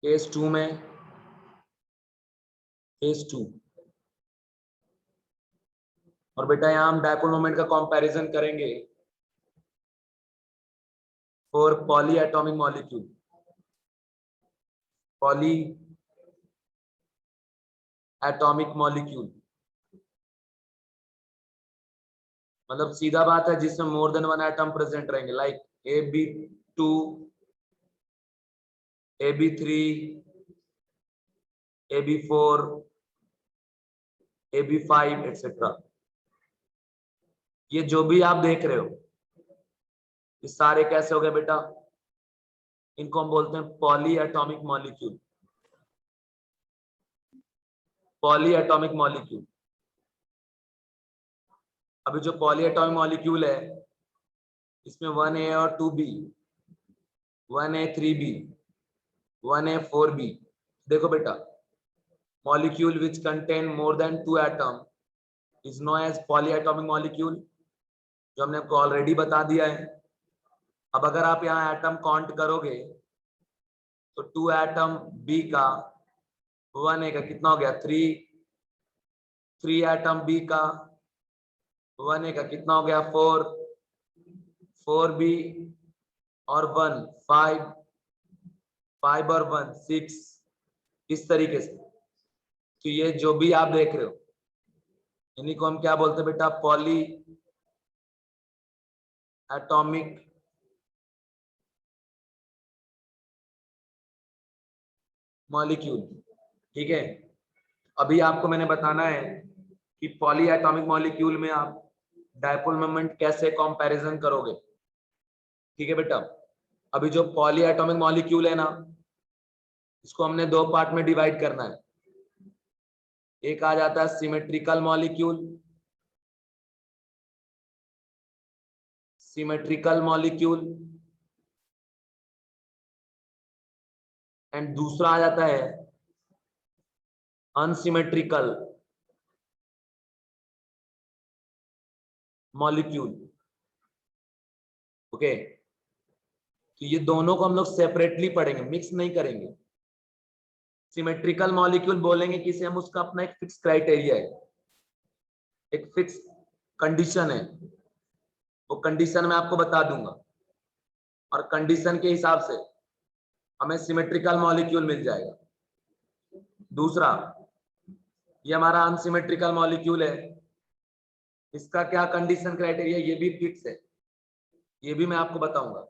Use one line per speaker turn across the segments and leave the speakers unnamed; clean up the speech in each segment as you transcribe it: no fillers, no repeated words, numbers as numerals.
Case 2 में case 2 और बेटा यहां हम डायपोल मोमेंट का कंपैरिजन करेंगे for polyatomic molecule. Polyatomic molecule मतलब सीधा बात है जिसमें more than one atom present रहेंगे, like AB2, AB3, AB4, AB5 etcetera. ये जो भी आप देख रहे हो ये सारे कैसे हो गए बेटा, इनको हम बोलते हैं poly atomic molecule. Polyatomic molecule. अभी जो पॉली एटॉमिक मॉलिक्यूल है इसमें 1A और 2B, 1A 3B, 1A 4B। देखो बेटा, molecule which contain more than 2 atom is known as polyatomic molecule, जो हमने आपको ऑलरेडी बता दिया है। अब अगर आप यहाँ एटम काउंट करोगे तो 2 एटम B का 1A का कितना हो गया 3, 3 एटम B का 1A का कितना हो गया 4, 4B और 1 5, 5 और 1 6, इस तरीके से। तो ये जो भी आप देख रहे हो इन्हीं को हम क्या बोलते हैं बेटा, पॉली एटॉमिक मॉलिक्यूल। ठीक है, अभी आपको मैंने बताना है कि पॉली एटॉमिक मॉलिक्यूल में आप डायपोल मोमेंट कैसे कंपैरिजन करोगे। ठीक है बेटा, अभी जो पॉली एटॉमिक मॉलिक्यूल है ना इसको हमने दो पार्ट में डिवाइड करना है। एक आ जाता है symmetrical molecule, symmetrical molecule, and दूसरा आ जाता है अनसिमेट्रिकल मॉलिक्यूल। ओके, तो ये दोनों को हम लोग सेपरेटली पढ़ेंगे, मिक्स नहीं करेंगे। सिमेट्रिकल मॉलिक्यूल बोलेंगे किसे हम, उसका अपना एक फिक्स क्राइटेरिया है, एक फिक्स कंडीशन है, वो कंडीशन मैं आपको बता दूंगा और कंडीशन के हिसाब से हमें सिमेट्रिकल मॉलिक्यूल मिल जाएगा। दूसरा, ये हमारा अनसिमेट्रिकल मॉलिक्यूल है, इसका क्या कंडीशन क्राइटेरिया ये भी फिक्स है, ये भी मैं आपको बताऊंगा।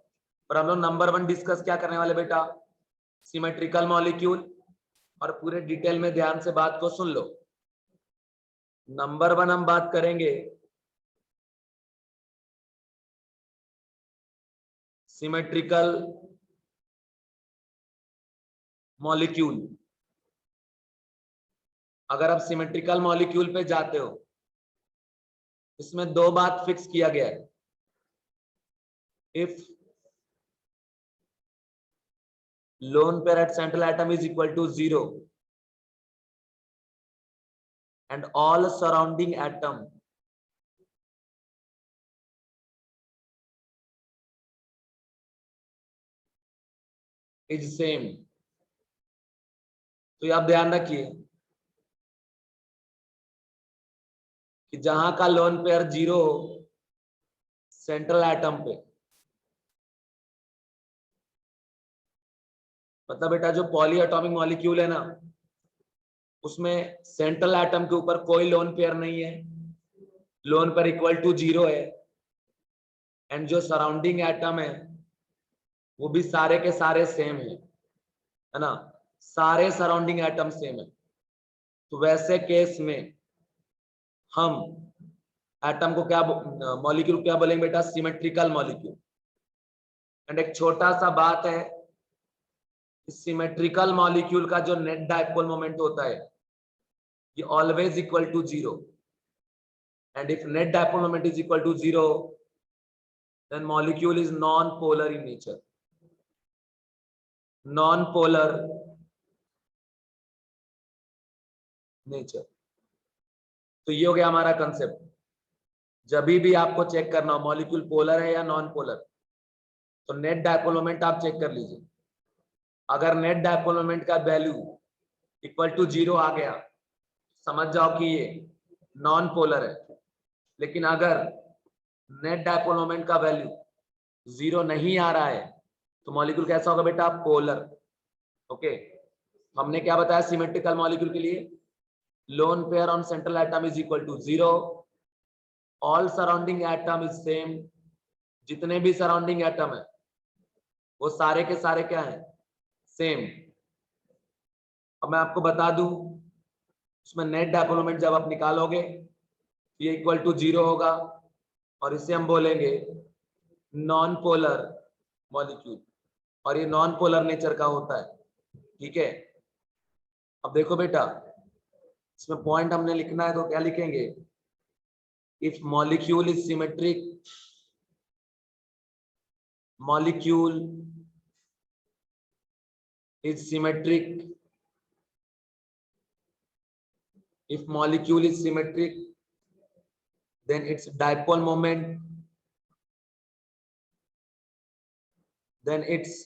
पर हम लोग नंबर 1 डिस्कस क्या करने वाले बेटा, सिमेट्रिकल मॉलिक्यूल। और पूरे डिटेल में ध्यान से बात को सुन लो। नंबर 1 हम बात करेंगे सिमेट्रिकल मॉलिक्यूल। अगर आप सिमेट्रिकल मॉलिक्यूल पे जाते हो इसमें दो बात फिक्स किया गया है। If lone pair at central atom is equal to 0 and all surrounding atom is same, तो ये आप ध्यान रखिए कि जहां का लोन पेयर 0 हो सेंट्रल एटम पे, मतलब बेटा जो पॉली एटॉमिक मॉलिक्यूल है ना उसमें सेंट्रल एटम के ऊपर कोई लोन पेयर नहीं है, लोन पेयर इक्वल टू 0 है, एंड जो सराउंडिंग एटम है वो भी सारे के सारे सेम है ना, सारे सराउंडिंग एटम सेम है। तो वैसे केस में हम एटम को क्या, मॉलिक्यूल क्या बोलेंगे बेटा, सिमेट्रिकल मॉलिक्यूल। एंड एक छोटा सा बात है, सिमेट्रिकल मॉलिक्यूल का जो नेट डायपोल मोमेंट होता है ये always equal to 0, and if net dipole moment is equal to 0 then molecule is non-polar in nature, non-polar nature। तो ये हो गया हमारा कंसेप्ट। जब भी आपको चेक करना हो मॉलिक्यूल पोलर है या नॉन पोलर तो नेट डायपोल मोमेंट आप चेक कर लीजिए। अगर नेट डायपोल मोमेंट का वैल्यू इक्वल टू 0 आ गया, समझ जाओ कि ये नॉन पोलर है। लेकिन अगर नेट डायपोल मोमेंट का वैल्यू 0 नहीं आ रहा है तो मॉलिक्यूल कैसा होगा बेटा? पोलर। ओके, हमने क्या बताया सिमेट्रिकल मॉलिक्यूल के लिए? Lone pair on central atom is equal to 0, all surrounding atom is same. जितने भी सराउंडिंग एटम है वो सारे के सारे क्या है? सेम। अब मैं आपको बता दूं, उसमें नेट डायपोल मोमेंट जब आप निकालोगे ये इक्वल टू 0 होगा और इसे हम बोलेंगे नॉन पोलर मॉलिक्यूल, और ये नॉन पोलर नेचर का होता है। ठीक है, अब देखो बेटा, इसमें पॉइंट हमने लिखना है तो क्या लिखेंगे? If molecule is symmetric, molecule is symmetric, if molecule is symmetric then its dipole moment, then its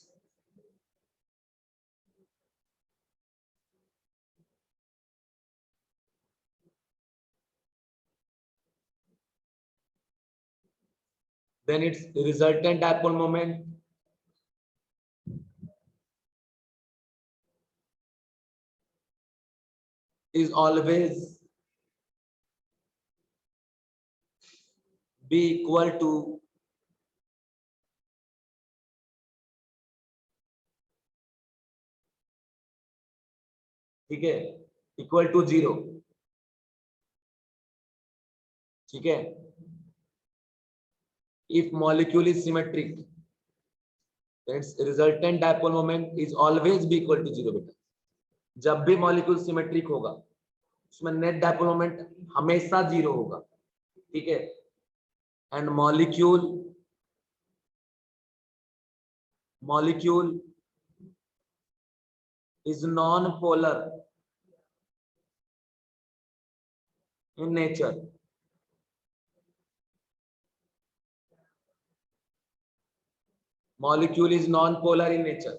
resultant dipole moment is always be equal to ठीक है, इक्वल टू 0। ठीक है, if molecule is symmetric its resultant dipole moment is always be equal to 0। बेटा जब भी molecule symmetric होगा उसमें net dipole moment हमेशा 0 होगा। ठीक है, and molecule is non-polar in nature। Molecule is non-polar in nature,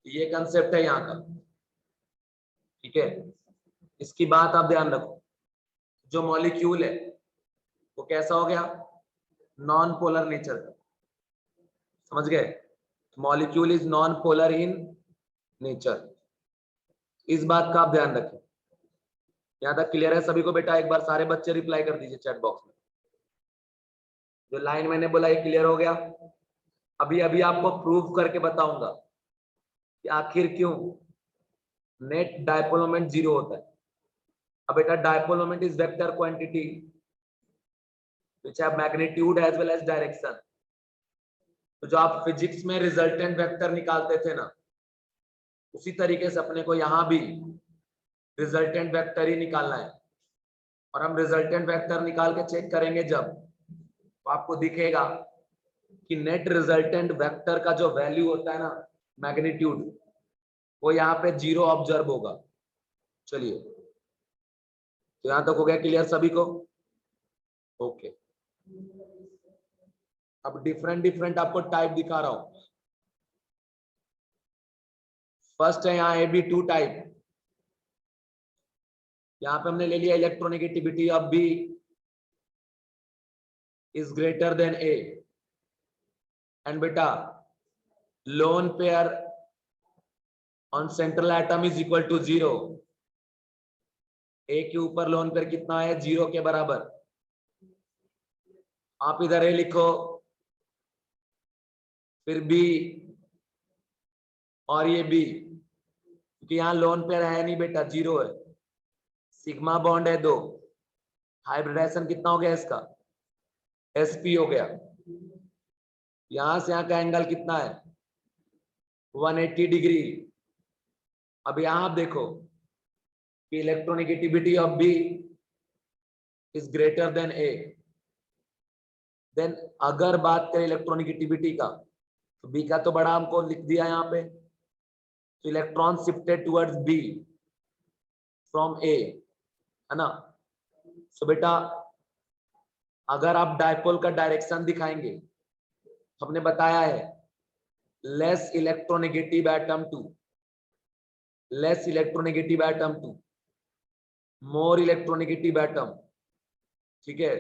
ये कंसेप्ट है यहाँ का। ठीक है, इसकी बात आप ध्यान रखो, जो मॉलिक्यूल है वो कैसा हो गया? नॉन पोलर नेचर का। समझ गए? Molecule is non polar in nature, इस बात का आप ध्यान रखें। यहां तक क्लियर है सभी को बेटा? एक बार सारे बच्चे रिप्लाई कर दीजिए चैट बॉक्स में। जो लाइन मैंने बोला ये क्लियर हो गया? अभी अभी आपको प्रूव करके बताऊंगा कि आखिर क्यों नेट डायपोल मोमेंट 0 होता है। अब बेटा dipole moment is vector quantity which have magnitude as well as direction. तो जो आप फिजिक्स में रिजल्टेंट वेक्टर निकालते थे ना, उसी तरीके से अपने को यहाँ भी रिजल्टेंट वेक्टर ही निकालना है। और हम रिजल्टेंट वेक्टर निकाल के चेक करेंगे जब, तो आपको दिखेगा कि नेट रिजल्टेंट वेक्टर का जो वैल्यू होता है ना, मैग्नीट्यूड, वो यहाँ पे 0 ऑब्जर्व होगा। चलिए, तो यहां तक हो गया क्लियर सभी को? ओके, अब डिफरेंट आपको टाइप दिखा रहा हूं। फर्स्ट है यहाँ AB2 टाइप। यहाँ पे हमने ले लिया electronegativity of B is greater than A, and बेटा lone pair on central atom is equal to 0। A के ऊपर लोन पेयर कितना है? 0 के बराबर। आप इधर A लिखो, फिर B और ये B, क्योंकि यहाँ लोन पेयर है नहीं बेटा, 0 है। सिग्मा बॉन्ड है 2, हाइब्रिडाइजेशन कितना हो गया इसका? sp हो गया। यहां से यहाँ का एंगल कितना है? 180 डिग्री। अब यहां आप देखो कि electronegativity of B is greater than A। Then अगर बात करें इलेक्ट्रोनेगेटिविटी का, तो B का तो बड़ा हमको लिख दिया यहाँ पे, तो electron shifted towards B from A, है ना? सो बेटा अगर आप डायपोल का डायरेक्शन दिखाएंगे, हमने बताया है less electronegative atom to less electronegative atom to more electronegative atom, ठीक है।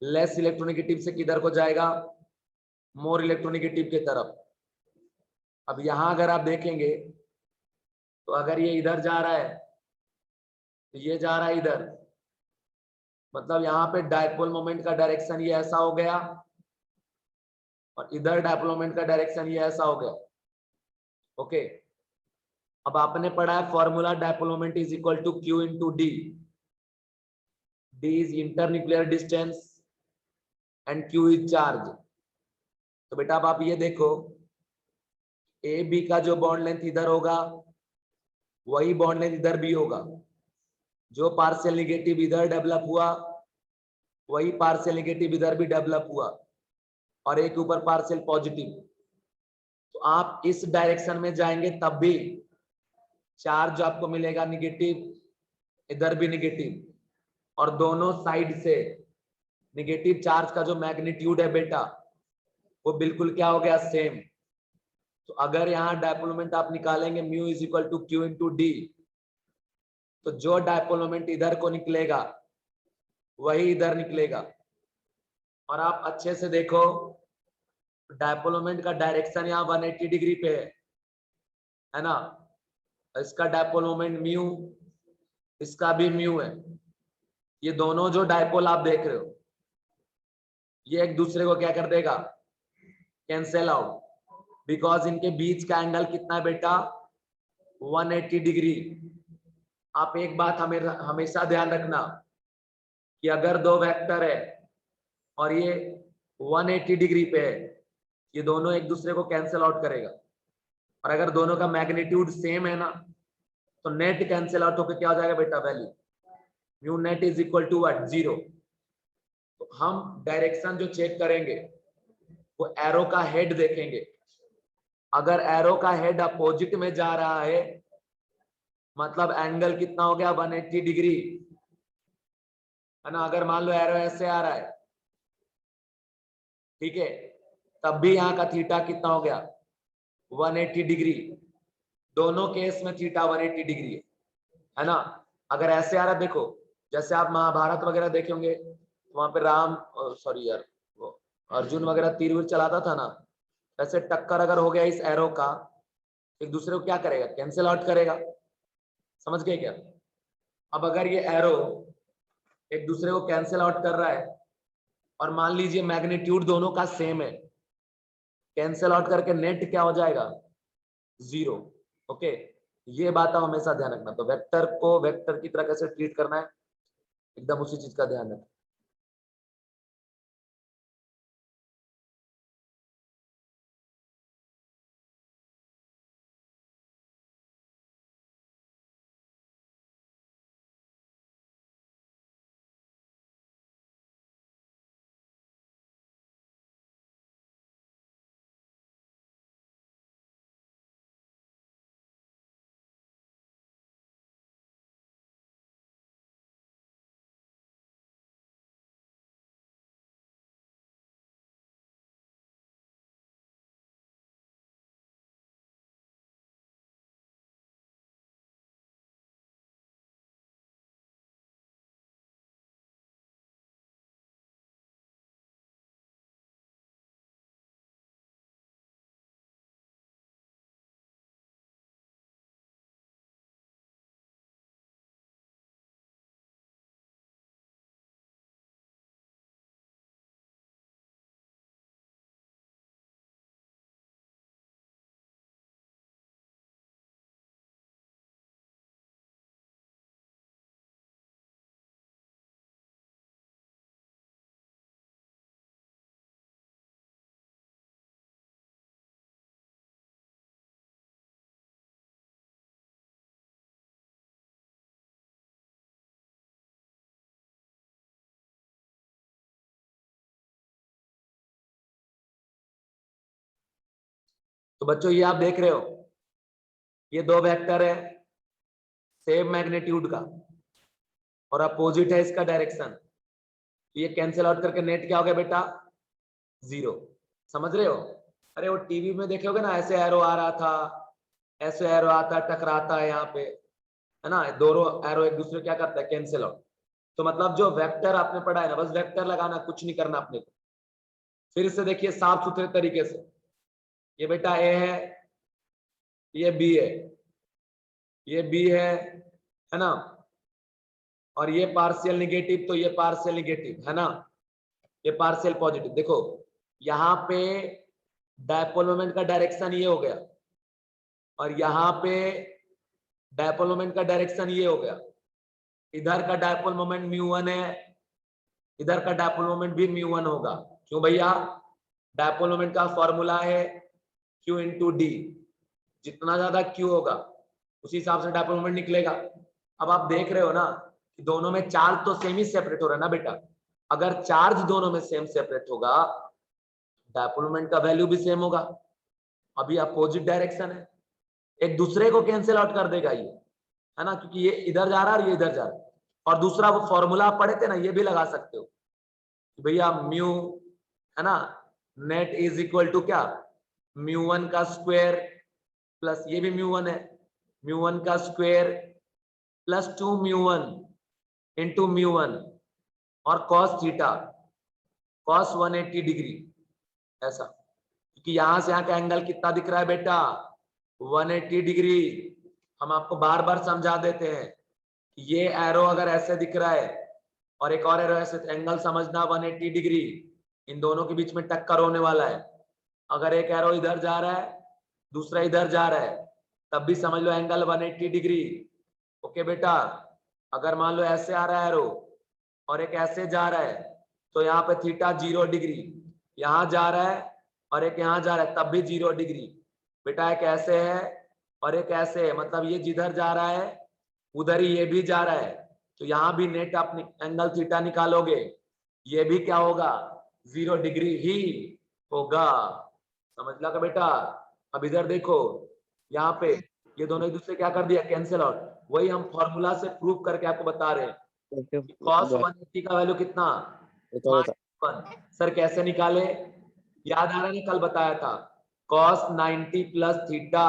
लेस इलेक्ट्रोनेगेटिव से किधर को जाएगा, मोर इलेक्ट्रोनेगेटिव के तरफ। अब यहां अगर आप देखेंगे तो अगर ये इधर जा रहा है तो ये जा रहा है इधर, मतलब यहाँ पे डायपोल मोमेंट का डायरेक्शन ये ऐसा हो गया और इधर डायपोल मोमेंट का डायरेक्शन ये ऐसा हो गया। ओके, अब आपने पढ़ा है formula, dipole moment is equal to Q into D. D is internuclear distance and Q is charge. तो बेटा अब आप ये देखो, ए बी का जो बॉन्ड लेंथ इधर होगा वही बॉन्ड लेंथ इधर भी होगा। जो पार्शियल नेगेटिव इधर डेवलप हुआ वही पार्शियल नेगेटिव इधर भी डेवलप हुआ और एक ऊपर पार्शियल पॉजिटिव। तो आप इस डायरेक्शन में जाएंगे तब भी चार्ज आपको मिलेगा निगेटिव, इधर भी निगेटिव, और दोनों साइड से निगेटिव चार्ज का जो मैग्नीट्यूड है बेटा वो बिल्कुल क्या हो गया, सेम। तो अगर यहाँ डायपोल मोमेंट आप निकालेंगे mu is equal to Q into D, तो जो डायपोल मोमेंट इधर को निकलेगा वही इधर निकलेगा। और आप अच्छे से देखो डायपोल मोमेंट का डायरेक्शन यहाँ 180 डिग्री पे है ना। इसका डायपोल मोमेंट म्यू, इसका भी म्यू है। ये दोनों जो डायपोल आप देख रहे हो ये एक दूसरे को क्या कर देगा, कैंसिल आउट, बिकॉज इनके बीच का एंगल कितना है बेटा, 180 डिग्री। आप एक बात हमेशा ध्यान रखना कि अगर दो वेक्टर है और ये 180 डिग्री पे है, ये दोनों एक दूसरे को कैंसिल आउट करेगा। और अगर दोनों का मैग्नीट्यूड सेम है ना तो नेट कैंसिल आउट होकर क्या हो जाएगा बेटा, value mu net is equal to what, 0। तो हम डायरेक्शन जो चेक करेंगे वो एरो का हेड देखेंगे। अगर एरो का हेड अपोजिट में जा रहा है मतलब एंगल कितना हो गया, 180 डिग्री, है ना। अगर मान लो एरो ऐसे आ रहा है, ठीक है, तब भी यहाँ का थीटा कितना हो गया, 180 डिग्री। दोनों केस में थीटा 180 डिग्री है ना। अगर ऐसे आ रहा है, देखो जैसे आप महाभारत वगैरह देखे होंगे तो वहां पे राम, सॉरी यार, वो अर्जुन वगैरह तीर वीर चलाता था ना, वैसे टक्कर अगर हो गया इस एरो का, एक दूसरे को क्या करेगा, कैंसिल आउट करेगा। समझ गए क्या। अब अगर ये एरो एक दूसरे को कैंसिल आउट कर रहा है और मान लीजिए मैग्नीट्यूड दोनों का सेम है, कैंसिल आउट करके नेट क्या हो जाएगा, 0। ओके, ये बात आप हमेशा ध्यान रखना। तो वेक्टर को वेक्टर की तरह कैसे ट्रीट करना है, एकदम उसी चीज का ध्यान रखना। तो बच्चों ये आप देख रहे हो, ये दो वेक्टर है सेम मैग्नीट्यूड का और अपोजिट है इसका डायरेक्शन, तो ये कैंसिल आउट करके नेट क्या हो गया बेटा, 0। समझ रहे हो। अरे वो टीवी में देखे होगे ना, ऐसे एरो आ रहा था, ऐसे एरो आता है, टकराता है यहाँ पे, है ना, दोनों एरो एक दूसरे क्या करता है, कैंसिल आउट। तो मतलब जो वेक्टर आपने पढ़ा है ना, बस वेक्टर लगाना, कुछ नहीं करना अपने को। फिर से देखिए साफ सुथरे तरीके से, ये बेटा ए है, ये बी है, ये बी है ना, और ये पार्शियल निगेटिव, तो ये पार्शियल निगेटिव है ना, ये पार्शियल पॉजिटिव। देखो यहाँ पे डायपोल मोमेंट का डायरेक्शन ये हो गया, और यहाँ पे डायपोल मोमेंट का डायरेक्शन ये हो गया। इधर का डायपोल मोमेंट μ1 है, इधर का डायपोल मोमेंट भी μ1 होगा। क्यों भैया? डायपोल मोमेंट का फॉर्मूला है Q इंटू डी, जितना ज्यादा Q होगा उसी हिसाब से डायपोल मोमेंट निकलेगा। अब आप देख रहे हो ना कि दोनों में चार्ज तो सेम ही सेपरेट हो रहा है ना बेटा। अगर चार्ज दोनों में सेम सेपरेट होगा, डायपोल मोमेंट का वैल्यू भी सेम होगा। अभी अपोजिट डायरेक्शन है, एक दूसरे को कैंसिल आउट कर देगा ये, है ना, क्योंकि ये इधर जा रहा है और ये इधर जा रहा है। और दूसरा वो फॉर्मूला आप पढ़े थे ना, ये भी लगा सकते हो भैया म्यू, है ना, नेट इज इक्वल टू क्या, μ1 का स्क्वायर प्लस ये भी μ1 है, μ1 का स्क्वायर प्लस 2 μ1 इंटू μ1 और cos थीटा, cos 180 डिग्री, ऐसा। क्योंकि यहां से यहाँ का एंगल कितना दिख रहा है बेटा, 180 डिग्री। हम आपको बार बार समझा देते हैं कि ये एरो अगर ऐसे दिख रहा है और एक और एरो ऐसे, तो एंगल समझना 180 डिग्री, इन दोनों के बीच में टक्कर होने वाला है। अगर एक एरो इधर जा रहा है, दूसरा इधर जा रहा है, तब भी समझ लो एंगल 180 डिग्री। ओके बेटा, अगर मान लो ऐसे आ रहा है एरो और एक ऐसे जा रहा है, तो यहाँ पे थीटा 0 डिग्री, यहाँ जा रहा है और एक यहाँ जा रहा है, तब भी 0 डिग्री। बेटा एक ऐसे है और एक ऐसे है, मतलब ये जिधर जा रहा है उधर ही ये भी जा रहा है, तो यहाँ भी नेट आप एंगल थीटा निकालोगे, ये भी क्या होगा, 0 डिग्री ही होगा। समझ लगा बेटा? अब इधर देखो, यहाँ पे ये दोनों एक दूसरे क्या कर दिया, कैंसिल आउट। वही हम फॉर्मूला से प्रूव करके आपको बता रहे हैं। cos 180 का वैल्यू कितना, -1। सर कैसे निकाले, याद आ रहा है ना, कल बताया था, cos 90 plus theta,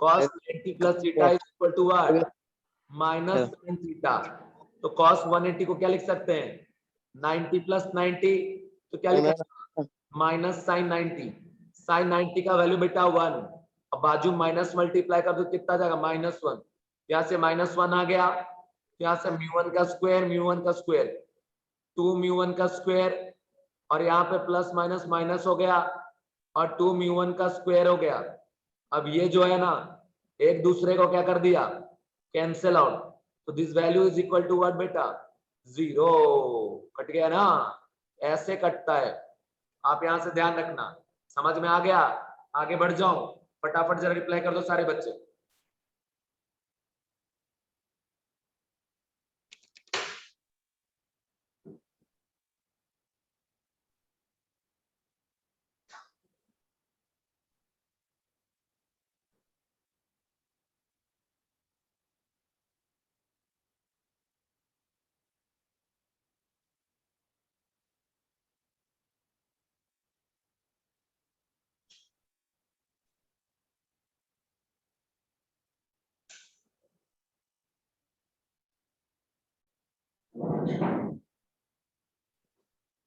cos 90 plus theta is equal to what, minus sin theta. तो cos 180 को क्या लिख सकते हैं, 90 प्लस 90, तो क्या लिखेंगे, माइनस साइन 90। साइन 90 का वैल्यू बेटा 1, अब बाजू माइनस मल्टीप्लाई कर दो, कितना जाएगा, -1। यहाँ से -1 आ गया, यहाँ से μ1 का स्क्वायर, μ1 का स्क्वायर 2 μ1 का स्क्वायर, और यहाँ पे प्लस माइनस माइनस हो गया और 2 μ1 का स्क्वायर हो गया। अब ये जो है ना, एक दूसरे को क्या कर दिया, कैंसिल आउट। तो this value is equal to what बेटा, 0। कट गया ना, ऐसे कटता है। आप यहां से ध्यान रखना, समझ में आ गया? आगे बढ़ जाओ, फटाफट जरा रिप्लाई कर दो सारे बच्चे।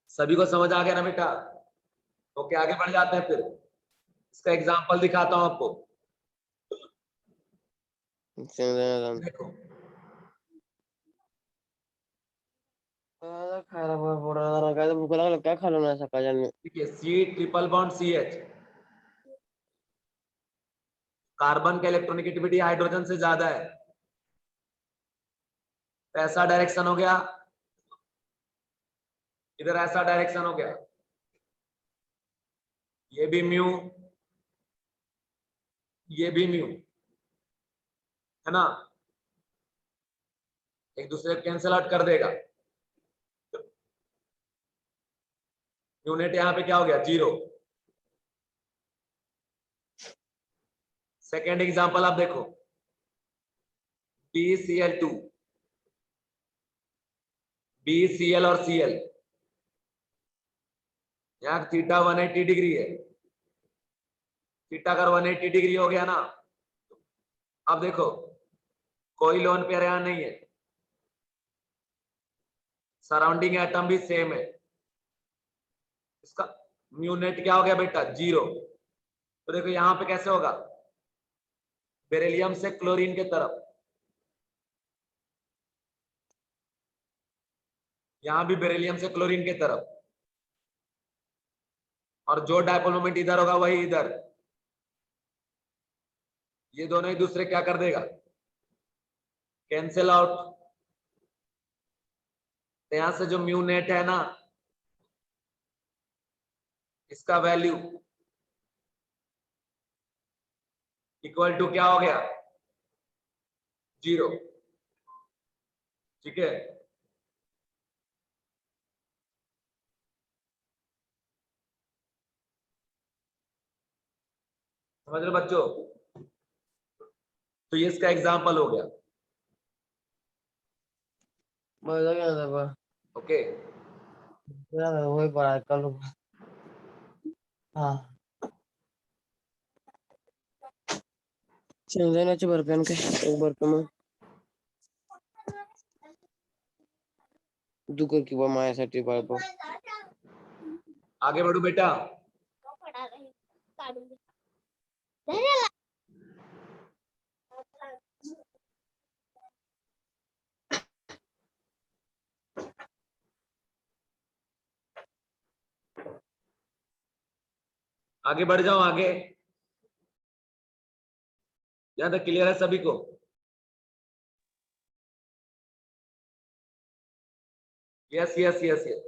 सभी को समझ आ गया ना बेटा? ओके, आगे बढ़ जाते हैं। फिर इसका एग्जांपल दिखाता हूं आपको। देखो
क्या खा लो ना सकाळ में,
देखिए, C triple bond CH, carbon का इलेक्ट्रोनेगेटिविटी हाइड्रोजन से ज्यादा है, तो ऐसा डायरेक्शन हो गया, इधर ऐसा डायरेक्शन हो गया, ये भी म्यू, ये भी म्यू, है ना, एक दूसरे को कैंसिल आउट कर देगा। यूनिट यहाँ पे क्या हो गया, 0। सेकेंड एग्जांपल आप देखो, BCl2, BCl और Cl, यहाँ थीटा 180 डिग्री है, थीटा अगर 180 डिग्री हो गया ना, अब देखो कोई लोन पेयर यहां नहीं है, सराउंडिंग एटम भी सेम है, इसका म्यू नेट क्या हो गया बेटा 0। तो देखो यहां पे कैसे होगा, बेरिलियम से क्लोरीन के तरफ, यहां भी बेरिलियम से क्लोरीन के तरफ, और जो डायपोल मोमेंट इधर होगा वही इधर, ये दोनों एक दूसरे क्या कर देगा, कैंसिल आउट। तो यहां से जो म्यू नेट है ना, इसका वैल्यू इक्वल टू क्या हो गया 0। ठीक है, समझ रहे बच्चों? तो ये इसका एग्जाम्पल हो गया।
मजा क्या आता है
ओके,
वही पढ़ा है कल। हाँ शेंगदाण्याचे बर्फी आणि काय एक बर्फी मग तू कर किंवा माझ्यासाठी बाळप
आगे बढ़ो बेटा। आगे बढ़ जाओ आगे, यहां तक क्लियर है सभी को? Yes yes yes yes.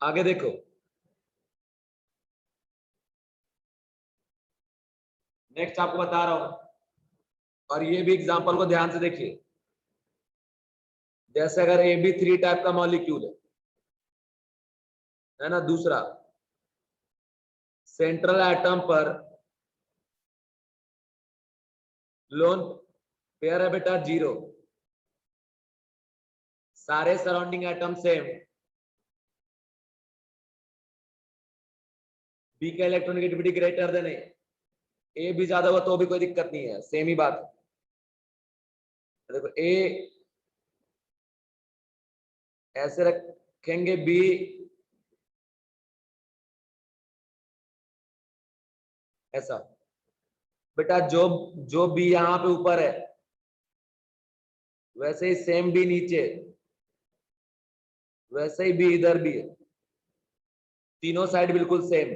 आगे देखो, नेक्स्ट आपको बता रहा हूं, और ये भी एग्जांपल को ध्यान से देखिए। जैसे अगर AB3 टाइप का मॉलिक्यूल है ना, दूसरा सेंट्रल एटम पर लोन पेयर है बेटा 0, सारे सराउंडिंग एटम सेम, बी का इलेक्ट्रोनेगेटिविटी ग्रेटर देन ए भी ज्यादा हुआ तो भी कोई दिक्कत नहीं है, सेम ही बात है। देखो ए ऐसे रखेंगे, बी ऐसा, बेटा जो जो बी यहां पे ऊपर है वैसे ही सेम बी नीचे, वैसे ही बी इधर भी है, तीनों साइड बिल्कुल सेम।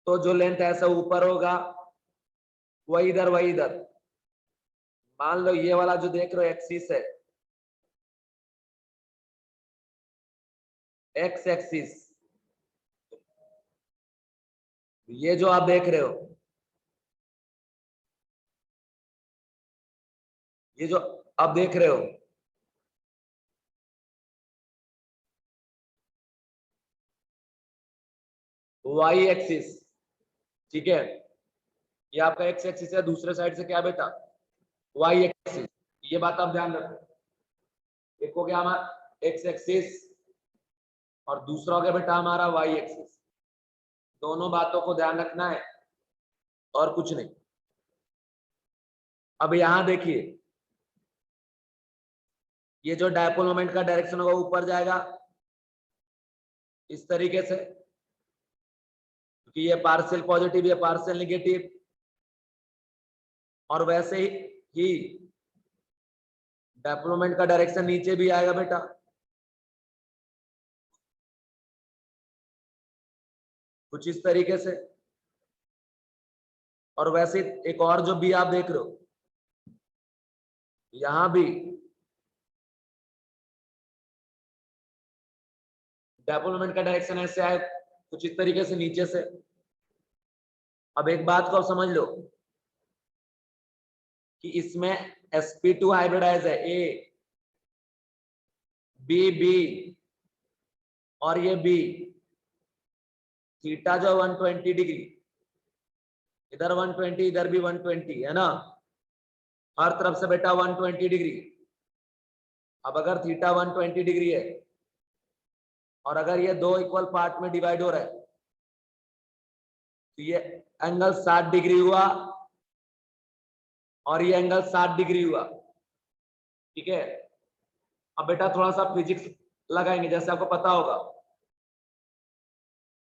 तो जो लेंथ ऐसा ऊपर होगा वही इधर वही इधर। मान लो ये वाला जो देख रहे हो एक्सिस है, एक्स एक्सिस, ये जो आप देख रहे हो, ये जो आप देख रहे हो, वाई एक्सिस, ठीक है, ये आपका एक्स एक्सिस है, दूसरे साइड से क्या बेटा वाई एक्सिस। ये बात आप ध्यान रखो, एक हो गया हमारा एक्स एक्सिस और दूसरा हो गया बेटा हमारा वाई एक्सिस। दोनों बातों को ध्यान रखना है और कुछ नहीं। अब यहां देखिए, ये जो डायपोल मोमेंट का डायरेक्शन होगा ऊपर जाएगा इस तरीके से, क्योंकि ये पार्शियल पॉजिटिव ये पार्शियल निगेटिव, और वैसे ही डायपोल मोमेंट का डायरेक्शन नीचे भी आएगा बेटा, कुछ इस तरीके से। और वैसे एक और जो बी आप देख रहे हो, यहां भी डायपोल मोमेंट का डायरेक्शन ऐसे आए कुछ इस तरीके से नीचे से। अब एक बात को आप समझ लो कि इसमें sp2 हाइब्रिडाइज है, ए बी बी और ये बी, थीटा जो 120 डिग्री, इधर 120 इधर भी 120 है ना, हर तरफ से बेटा 120 डिग्री। अब अगर थीटा 120 डिग्री है और अगर ये दो इक्वल पार्ट में डिवाइड हो रहा है तो ये एंगल 60 डिग्री हुआ और ये एंगल 60 डिग्री हुआ, ठीक है। अब बेटा थोड़ा सा फिजिक्स लगाएंगे, जैसे आपको पता होगा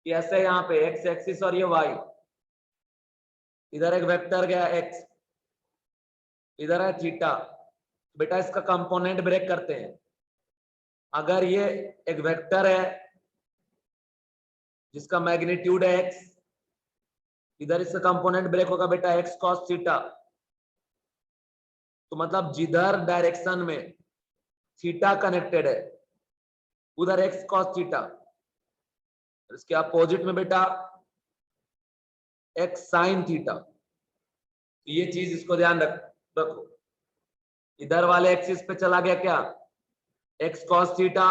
कि ऐसे यहाँ पे एक्स एक्सिस और ये वाई, इधर एक वेक्टर गया एक्स, इधर है थीटा, बेटा इसका कंपोनेंट ब्रेक करते हैं। अगर ये एक वेक्टर है जिसका मैग्नीट्यूड है एक्स, इधर इसका कंपोनेंट ब्रेक होगा बेटा एक्स कॉस थीटा, तो मतलब जिधर डायरेक्शन में थीटा कनेक्टेड है उधर एक्स कॉस थीटा, इसके अपोजिट में बेटा एक्स साइन थीटा। तो ये चीज इसको ध्यान रखो, इधर वाले एक्सिस पे चला गया क्या एक्स कॉस थीटा,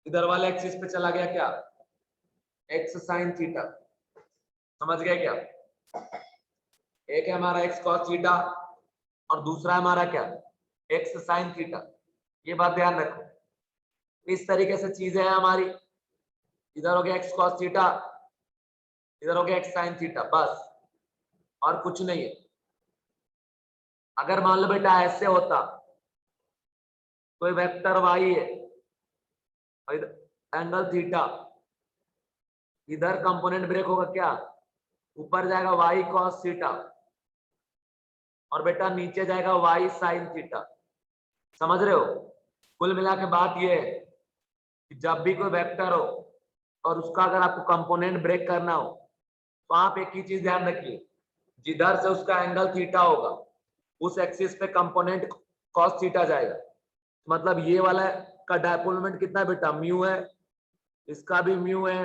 इधर वाले एक्सिस पे चला गया क्या एक्स साइन थीटा। समझ गए क्या? एक है हमारा एक्स कॉस थीटा और दूसरा हमारा क्या एक्स साइन थीटा। ये बात ध्यान रखो, इस तरीके से चीजें हैं हमारी, इधर हो गया एक्स कॉस थीटा, इधर हो गया एक्स साइन थीटा, बस और कुछ नहीं है। अगर मान लो बेटा ऐसे होता, कोई वेक्टर वाई है और एंगल थीटा, इधर कंपोनेंट ब्रेक होगा क्या, ऊपर जाएगा वाई कॉस थीटा और बेटा नीचे जाएगा वाई साइन थीटा। समझ रहे हो? कुल मिला के बात ये है कि जब भी कोई वेक्टर हो और उसका अगर आपको कंपोनेंट ब्रेक करना हो तो आप एक ही चीज ध्यान रखिए, जिधर से उसका एंगल थीटा होगा उस एक्सिस पे कंपोनेंट कॉस थीटा जाएगा। मतलब ये वाला का डायपोल मोमेंट कितना है बेटा म्यू है, इसका भी म्यू है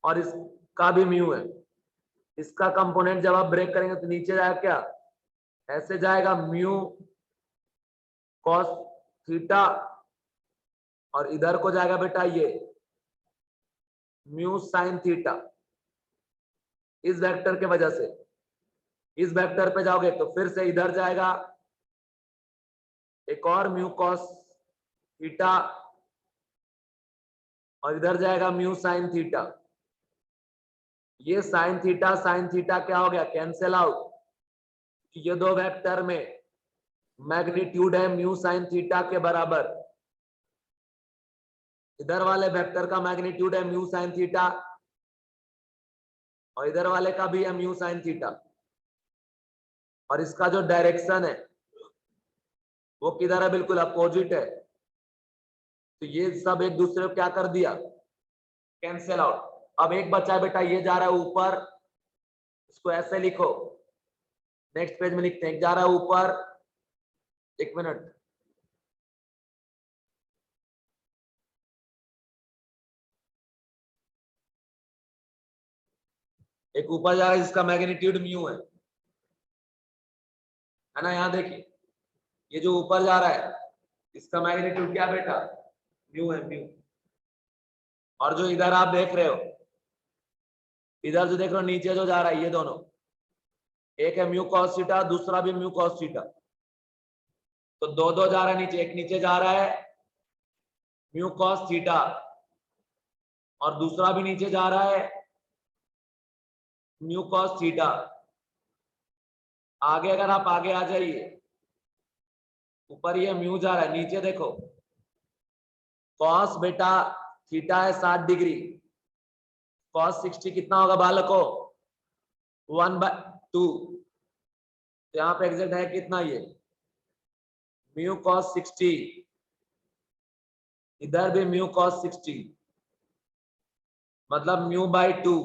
और इसका भी म्यू है। इसका कंपोनेंट जब आप ब्रेक करेंगे तो नीचे जाएगा क्या, ऐसे जाएगा म्यू कॉस थीटा और इधर को जाएगा बेटा ये म्यू साइन थीटा। इस वेक्टर के वजह से इस वेक्टर पे जाओगे तो फिर से इधर जाएगा एक और म्यू कॉस थीटा और इधर जाएगा म्यू साइन थीटा। ये साइन थीटा क्या हो गया कैंसिल आउट, ये दो वेक्टर में मैग्नीट्यूड है म्यू साइन थीटा के बराबर, इधर वाले वेक्टर का मैग्नीट्यूड है म्यू साइन थीटा और इधर वाले का भी है म्यू साइन थीटा, और इसका जो डायरेक्शन है वो किधर है, बिल्कुल अपोजिट है। तो ये सब एक दूसरे को क्या कर दिया कैंसिल आउट। अब एक बचा है बेटा, ये जा रहा है ऊपर, इसको ऐसे लिखो, नेक्स्ट पेज में लिखते हैं, जा रहा है ऊपर, एक मिनट, एक ऊपर जा रहा है जिसका मैग्नीट्यूड म्यू है ना, यहां देखिए ये जो ऊपर जा रहा है इसका मैग्नीट्यूड क्या बेटा म्यू है म्यू। और जो इधर आप देख रहे हो, इधर जो देख रहे हो नीचे जो जा रहा है, ये दोनों, एक है म्यू कॉस थीटा दूसरा भी म्यू कॉस थीटा, तो दो दो जा रहा है नीचे, एक नीचे जा रहा है म्यू कॉस थीटा और दूसरा भी नीचे जा रहा है म्यू कॉस थीटा। आगे अगर आप आगे आ जाइए, ऊपर ये म्यू जा रहा है, नीचे देखो कॉस बेटा थीटा है 60 डिग्री, कॉस 60 कितना होगा बालको 1/2, तो यहाँ पे एग्जैक्ट है कितना ये म्यू कॉस 60, इधर भी म्यू कॉस 60 मतलब म्यू बाई 2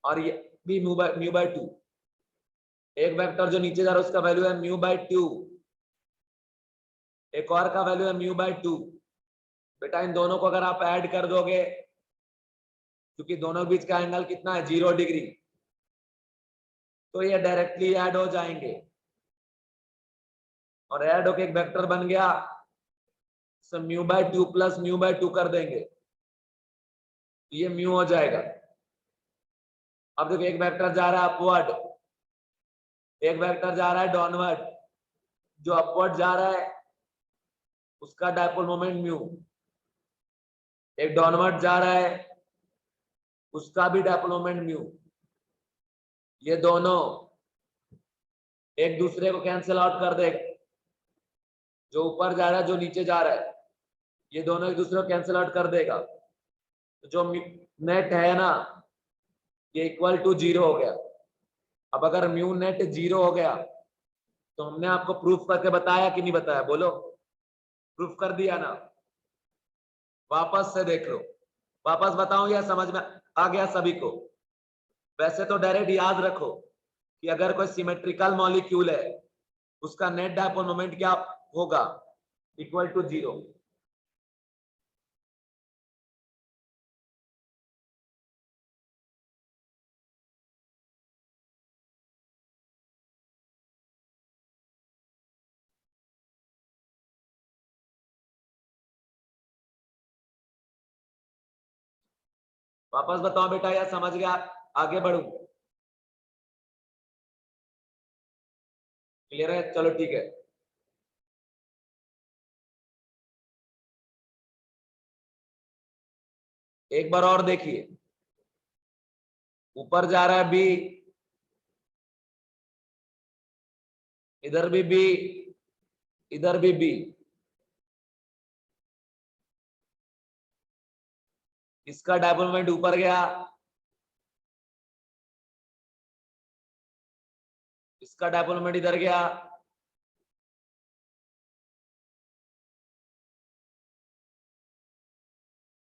और ये भी म्यू बाई 2। एक वेक्टर जो नीचे जा रहा है उसका वैल्यू है म्यू बाई 2, एक और का वैल्यू है म्यू बाई 2। बेटा इन दोनों को अगर आप ऐड कर दोगे, क्योंकि दोनों के बीच का एंगल कितना है 0 डिग्री, तो ये डायरेक्टली ऐड हो जाएंगे। और ऐड होके एक वेक्टर बन गया, mu by 2 plus mu by 2 कर देंगे, ये म्यू हो जाएगा। अब देखो एक वेक्टर जा रहा है अपवर्ड, एक वेक्टर जा रहा है डाउनवर्ड। जो अपवर्ड जा रहा है उसका डायपोल मोमेंट म्यू, एक डाउनवर्ड जा रहा है उसका भी डायपोल मोमेंट म्यू। ये दोनों एक दूसरे को कैंसिल आउट कर देगा, जो ऊपर जा रहा है जो नीचे जा रहा है, ये दोनों एक दूसरे को कैंसिल आउट कर देगा। तो जो नेट है ना ये इक्वल टू 0 हो गया। अब अगर म्यू नेट 0 हो गया तो हमने आपको प्रूफ करके बताया कि नहीं बताया, बोलो। प्रूफ कर दिया ना, वापस से देख लो, वापस बताऊं या समझ में आ गया सभी को? वैसे तो डायरेक्ट याद रखो कि अगर कोई सिमेट्रिकल मॉलिक्यूल है उसका नेट डायपोल मोमेंट क्या होगा, इक्वल टू 0। वापस बताओ बेटा, या समझ गया? आगे बढ़ू? क्लियर है? चलो ठीक है। एक बार और देखिए, ऊपर जा रहा है बी, इधर भी बी, इधर भी बी। इसका डायपोल मोमेंट ऊपर गया, इसका डायपोल मोमेंट इधर गया,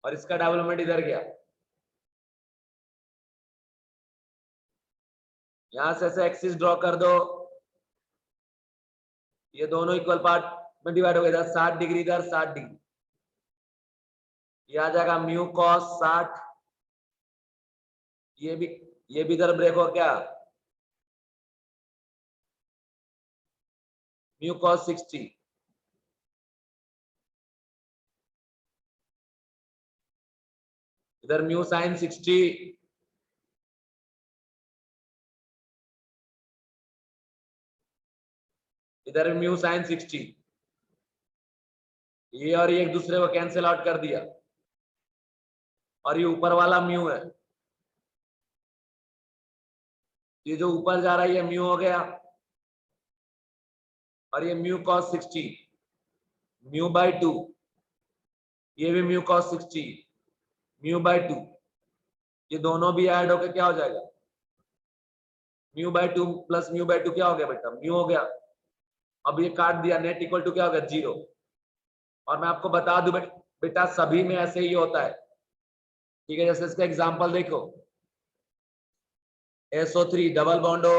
और इसका डायपोल मोमेंट इधर गया। यहां से ऐसे एक्सिस ड्रॉ कर दो, ये दोनों इक्वल पार्ट में डिवाइड हो गए, इधर 60 डिग्री, इधर 60 डिग्री। ये आ जाएगा म्यू कॉस 60, ये भी इधर ब्रेक हो क्या, म्यू कॉस 60। इधर म्यू साइन 60, इधर म्यू साइन 60। ये और ये एक दूसरे को कैंसिल आउट कर दिया, और ये ऊपर वाला म्यू है, ये जो ऊपर जा रहा है ये म्यू हो गया, और ये म्यू कॉस 60, म्यू बाय 2, ये भी म्यू कॉस 60, म्यू बाय 2। ये दोनों भी ऐड होकर क्या हो जाएगा, mu by 2 plus mu by 2 क्या हो गया बेटा, म्यू हो गया। अब ये काट दिया, नेट इक्वल टू क्या हो गया, 0। और मैं आपको बता दूं बेटा सभी में ऐसे ही होता है, ठीक है? जैसे इसका एग्जांपल देखो, SO3 double बॉन्डो,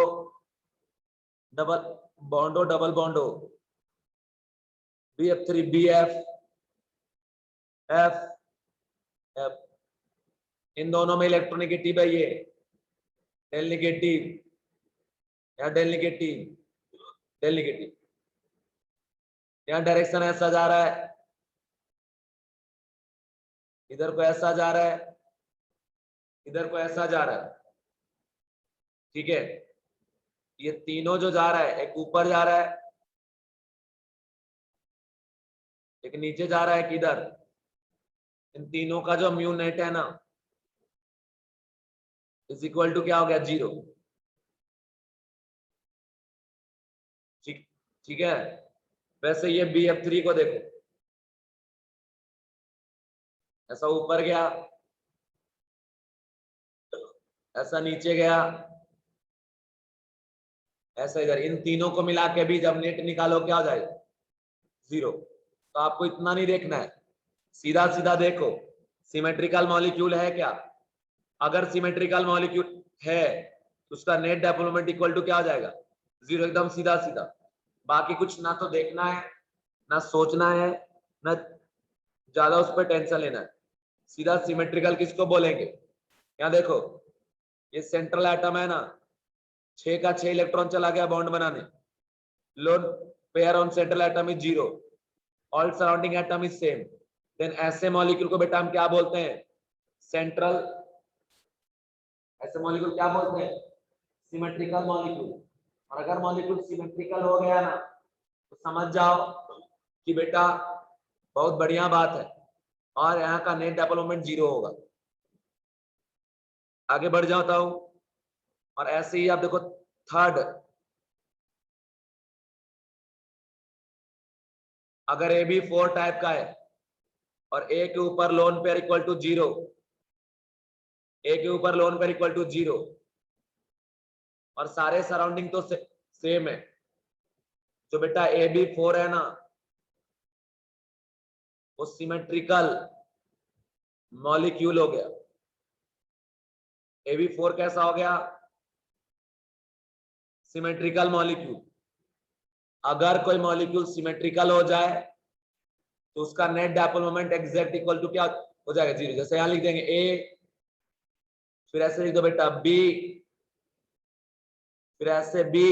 double बॉन्डो, BF3 BF F F, इन दोनों में इलेक्ट्रोनेगेटिव है, ये डेल नेगेटिव या डेल नेगेटिव, डेल नेगेटिव। यहाँ डायरेक्शन ऐसा जा रहा है, इधर को ऐसा जा रहा है, इधर को ऐसा जा रहा है, ठीक है? ये तीनों जो जा रहा है, एक ऊपर जा रहा है, एक नीचे जा रहा है, किधर? इन तीनों का जो म्यू नेट है ना इज इक्वल टू क्या हो गया, 0। ठीक ठीक है? वैसे ये BF3 को देखो, ऐसा ऊपर गया, ऐसा नीचे गया, ऐसा इधर, इन तीनों को मिला के भी जब नेट निकालो क्या हो जाएगा, 0। तो आपको इतना नहीं देखना है, सीधा सीधा देखो सिमेट्रिकल मॉलिक्यूल है क्या। अगर सिमेट्रिकल मॉलिक्यूल है तो उसका net dipole moment equal to क्या हो जाएगा, 0, एकदम सीधा सीधा। बाकी कुछ ना तो देखना है, ना सोचना है, ना ज्यादा उस पर टेंशन लेना है। सीधा सिमेट्रिकल किसको बोलेंगे? यहाँ देखो, ये सेंट्रल एटम है ना, 6 का 6 इलेक्ट्रॉन चला गया बॉन्ड बनाने, lone pair on central atom is 0, all surrounding atom is same, then ऐसे मॉलिक्यूल को बेटा हम क्या बोलते हैं? सेंट्रल, ऐसे मॉलिक्यूल क्या बोलते हैं? Symmetrical molecule. और अगर मॉलिक्यूल सिमेट्रिकल हो गया ना तो समझ जाओ कि बेटा बहुत बढ़िया बात है, और यहाँ का नेट डेवलपमेंट 0 होगा। आगे बढ़ जाता हूं, और ऐसे ही आप देखो थर्ड, अगर ए बी 4 टाइप का है और ए के ऊपर लोन पेयर इक्वल टू 0, ए के ऊपर लोन पेयर इक्वल टू 0 और सारे सराउंडिंग तो सेम है, जो बेटा ए बी 4 है ना वो सिमेट्रिकल मॉलिक्यूल हो गया। ए बी 4 कैसा हो गया? Symmetrical molecule. अगर कोई मॉलिक्यूल सिमेट्रिकल हो जाए तो उसका net dipole moment exact equal to क्या हो जाएगा? 0। जैसे यहां लिख देंगे ए, फिर ऐसे लिख दो बेटा बी, फिर ऐसे बी,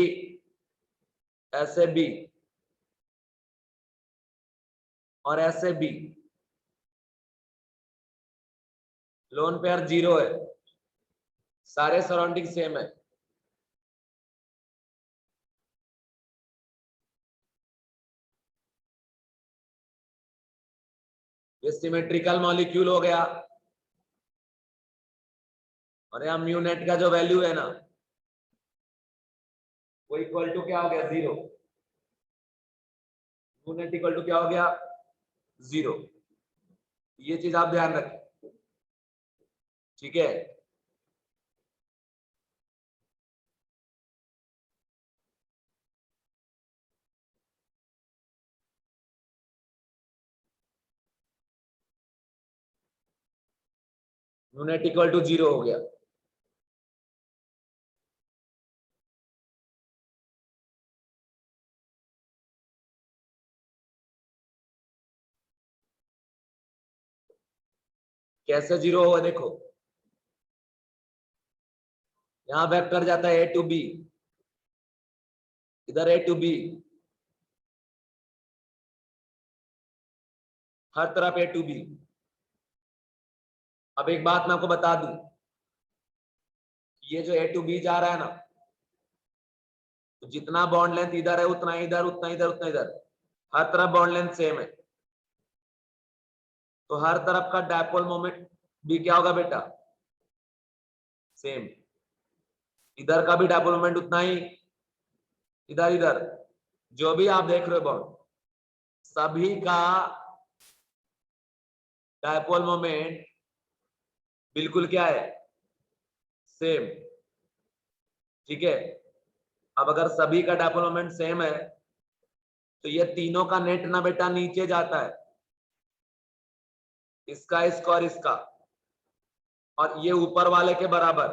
ऐसे बी और ऐसे बी। लोन पेयर 0 है, सारे सराउंडिंग सेम है। ये सिमेट्रिकल मॉलिक्यूल हो गया। और यहाँ म्यू नेट का जो वैल्यू है ना वो इक्वल टू क्या हो गया? 0। म्यू नेट इक्वल टू क्या हो गया? 0। ये चीज आप ध्यान रखें, ठीक है? म्यू नेट इक्वल टू 0 हो गया। कैसे 0 होगा? देखो यहां वेक्टर जाता है ए टू बी, इधर ए टू बी, हर तरफ ए टू बी। अब एक बात मैं आपको बता दूं, ये जो ए टू बी जा रहा है ना तो जितना बॉन्ड लेंथ इधर है उतना इधर, उतना इधर, उतना इधर, हर तरफ बॉन्ड लेंथ सेम है, तो हर तरफ का डायपोल मोमेंट भी क्या होगा बेटा? सेम। इधर का भी डायपोल मोमेंट उतना ही, इधर इधर जो भी आप देख रहे हो बॉन्ड सभी का डायपोल मोमेंट बिल्कुल क्या है? सेम, ठीक है? अब अगर सभी का डायपोल मोमेंट सेम है तो ये तीनों का नेट ना बेटा नीचे जाता है, इसका, इसका और इसका, और ये ऊपर वाले के बराबर,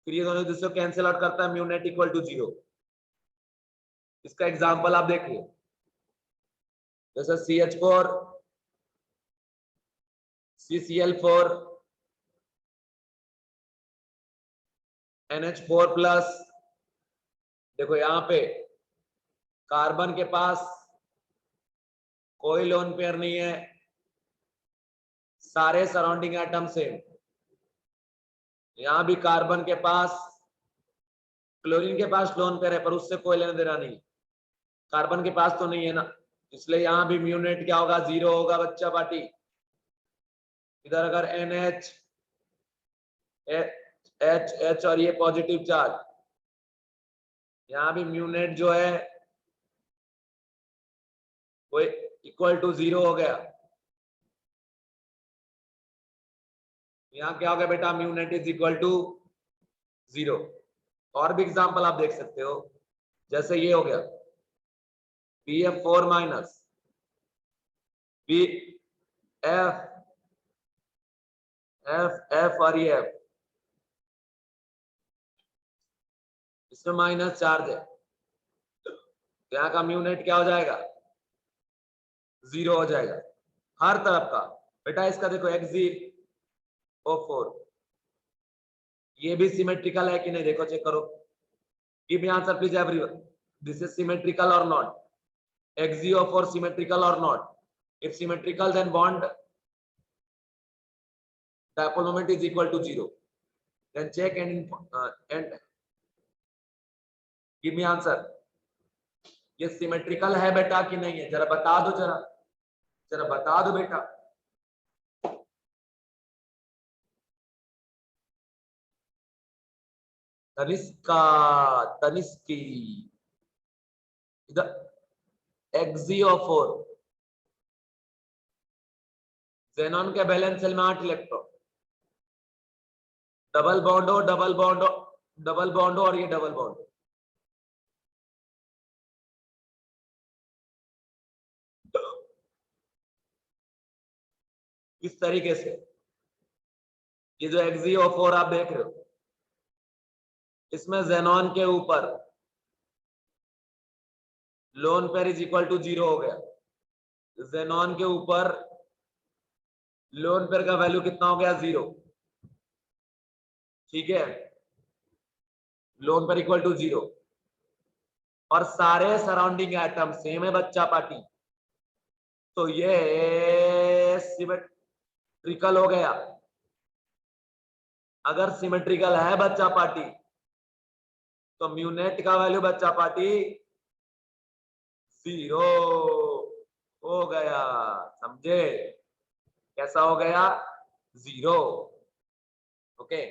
फिर ये दोनों दूसरे को कैंसिल आउट करता है, म्यू नेट इक्वल टू 0। इसका एग्जांपल आप देखिए, जैसे CH4 CCl4 NH4 प्लस, देखो यहां पे कार्बन के पास कोई लोन पेयर नहीं है, सारे सराउंडिंग एटम सेम। यहां भी कार्बन के पास, क्लोरीन के पास लोन पेयर है पर उससे कोई लेना देना नहीं, कार्बन के पास तो नहीं है ना, इसलिए यहां भी म्यू नेट क्या होगा? 0 होगा बच्चा पार्टी। इधर अगर NH H और ये पॉजिटिव चार्ज, यहां भी म्यू नेट जो है वो इक्वल टू 0 हो गया। यहां क्या हो गया बेटा? Mu net is equal to 0। और भी एग्जांपल आप देख सकते हो, जैसे ये हो गया BF4 माइनस BF F और ये F, इसमें माइनस चार्ज है, यहाँ का म्यू नेट क्या हो जाएगा? 0 हो जाएगा हर तरफ का। बेटा इसका देखो XeO4, ये भी सिमेट्रिकल है कि नहीं? देखो चेक करो, give me answer please everyone. This is symmetrical or not? XeO4 symmetrical or not? If symmetrical, then bond dipole moment is equal to 0. Then check and give me answer. ये symmetrical है बेटा कि नहीं है? जरा बता दो, जरा बता दो बेटा. तनिष्की इधर XeO4 xenon के बैलेंस सेल में 8 इलेक्ट्रॉन, डबल बॉन्ड हो, डबल बॉन्ड हो, डबल बॉन्ड हो, और ये डबल बॉन्ड हो. इस तरीके से ये जो XeO4 आप देख रहे हो, इसमें xenon के ऊपर lone pair is equal to 0 हो गया. xenon के ऊपर लोन पेयर का वैल्यू कितना हो गया? 0. ठीक है, लोन पेयर इक्वल टू 0 और सारे सराउंडिंग एटम सेम है बच्चा पार्टी, तो ये सिमेट्रिकल हो गया. अगर सिमेट्रिकल है बच्चा पार्टी तो म्यूनेट का वैल्यू बच्चा पार्टी 0 हो गया. समझे? कैसा हो गया? 0. ओके,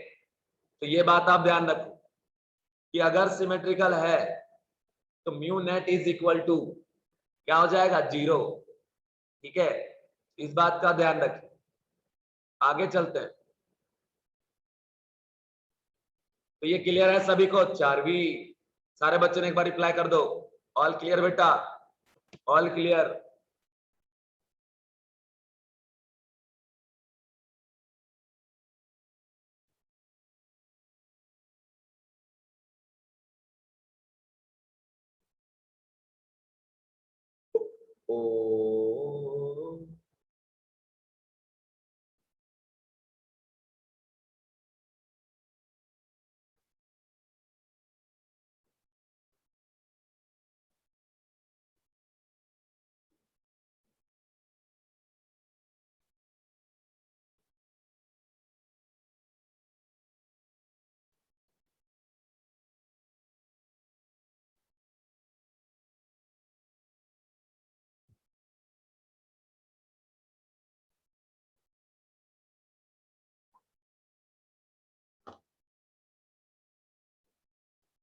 तो ये बात आप ध्यान रखो कि अगर सिमेट्रिकल है तो mu net is equal to क्या हो जाएगा? 0. ठीक है, इस बात का ध्यान रखें. आगे चलते हैं. तो ये क्लियर है सभी को? 4वीं सारे बच्चों ने एक बार रिप्लाई कर दो. ऑल क्लियर बेटा? All clear? ओ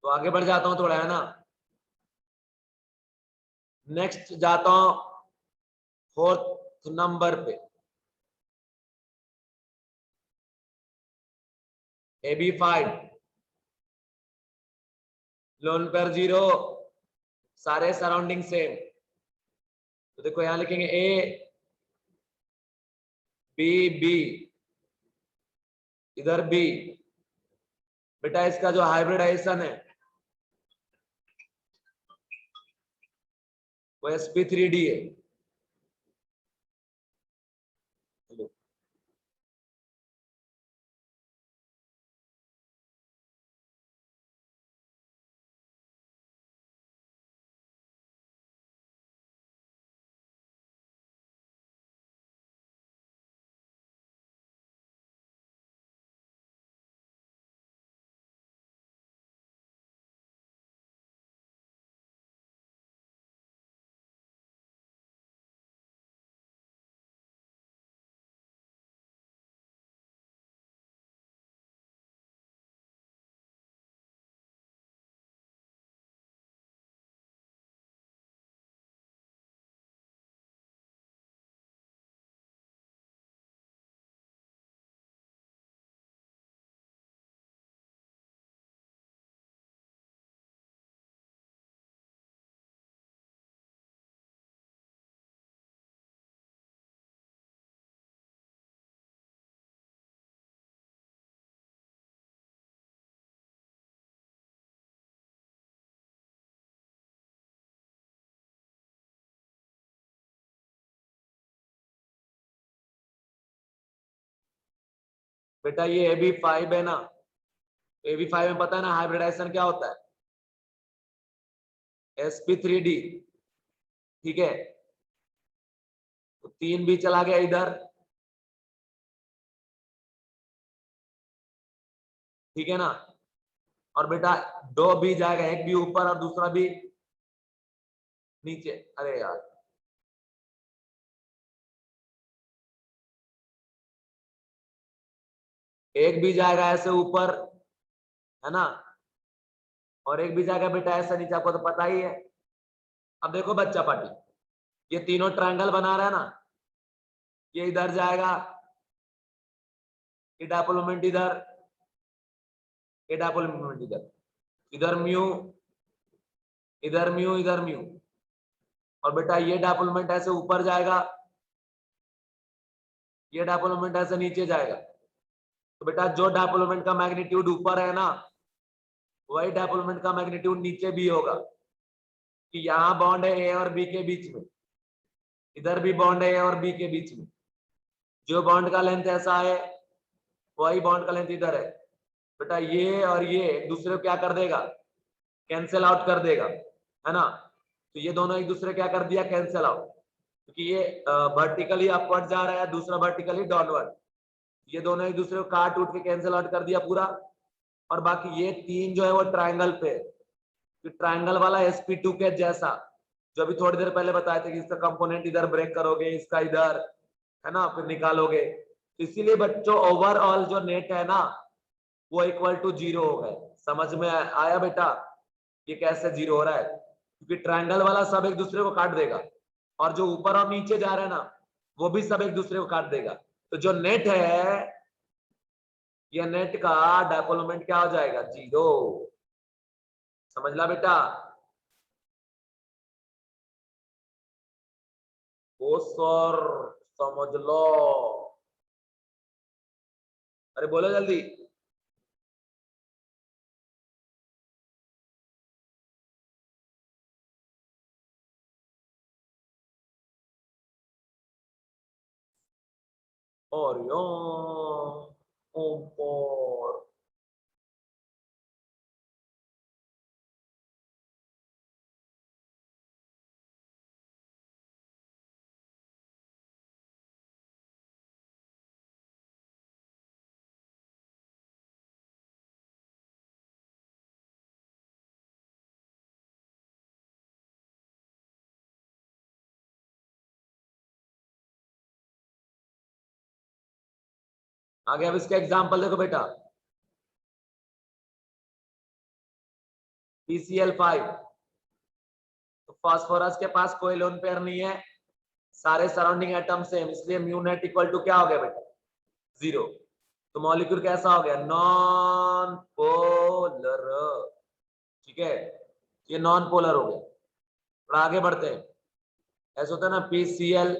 तो आगे बढ़ जाता हूं थोड़ा, है ना. नेक्स्ट जाता हूं 4th नंबर पे. AB5 लोन पेयर 0, सारे सराउंडिंग सेम. तो देखो यहां लिखेंगे A B B, इधर B. बेटा इसका जो हाइब्रिडाइजेशन है वो sp3d है. बेटा ये AB5 है ना, AB5 में पता है ना हाइब्रिडाइजेशन क्या होता है? sp3d, ठीक है, तो 3b चला गया इधर, ठीक है ना, और बेटा 2b जाएगा, एक भी ऊपर और दूसरा भी नीचे। अरे यार एक भी जाएगा ऐसे ऊपर, है ना, और एक भी जाएगा बेटा ऐसा नीचे, आपको तो पता ही है। अब देखो बच्चा पार्टी, ये तीनों ट्रायंगल बना रहा है ना, ये इधर जाएगा, ये डायपोल मोमेंट इधर, ये डायपोल मोमेंट इधर, इधर म्यू, इधर म्यू, इधर म्यू, और बेटा ये डायपोल मोमेंट ऐसे ऊपर जाएगा, ये डायपोल मोमेंट ऐसे नीचे जाएगा। तो बेटा जो डायपोल मोमेंट का मैग्नीट्यूड ऊपर है ना, वही डायपोल मोमेंट का मैग्नीट्यूड नीचे भी होगा, कि यहाँ बॉन्ड है ए और बी के बीच में, इधर भी बॉन्ड है ए और बी के बीच में, जो बॉन्ड का लेंथ ऐसा है वही बॉन्ड का लेंथ इधर है। बेटा ये और ये एक दूसरे को क्या कर देगा, कैंसिल आउट कर देगा, है ना, तो ये दोनों एक दूसरे क्या कर दिया, कैंसिल आउट, क्योंकि ये वर्टिकली अपवर्ड जा रहा है, दूसरा वर्टिकली डाउनवर्ड, ये दोनों एक दूसरे को काट उठ के कैंसिल आउट कर दिया पूरा। और बाकी ये तीन जो है वो ट्रायंगल पे, तो ट्रायंगल वाला sp2 के जैसा, जो अभी थोड़ी देर पहले बताए थे कि इसका कंपोनेंट इधर ब्रेक करोगे, इसका इधर, है ना, फिर निकालोगे, तो इसीलिए बच्चों ओवरऑल जो नेट है ना वो इक्वल टू 0 हो गए। समझ में आया बेटा ये कैसे 0 हो रहा है, क्योंकि ट्रायंगल वाला सब एक दूसरे को काट देगा, और जो ऊपर और नीचे जा रहा है ना वो भी सब एक दूसरे को काट देगा। तो जो नेट है, ये नेट का डायपोल मोमेंट क्या हो जाएगा, 0। समझ ला बेटा, ओ सर समझ लो, अरे बोलो जल्दी। और यो ऊपर, आगे अब इसका एग्जांपल देखो बेटा, PCl5, तो फास्फोरस के पास कोई लोन पेयर नहीं है, सारे सराउंडिंग एटम सेम, इसलिए म्यू नेट इक्वल टू क्या हो गया बेटा, 0। तो मॉलिक्यूल कैसा हो गया, नॉन पोलर, ठीक है, ये नॉन पोलर हो गया। और आगे बढ़ते हैं, ऐसा होता है ना, PCl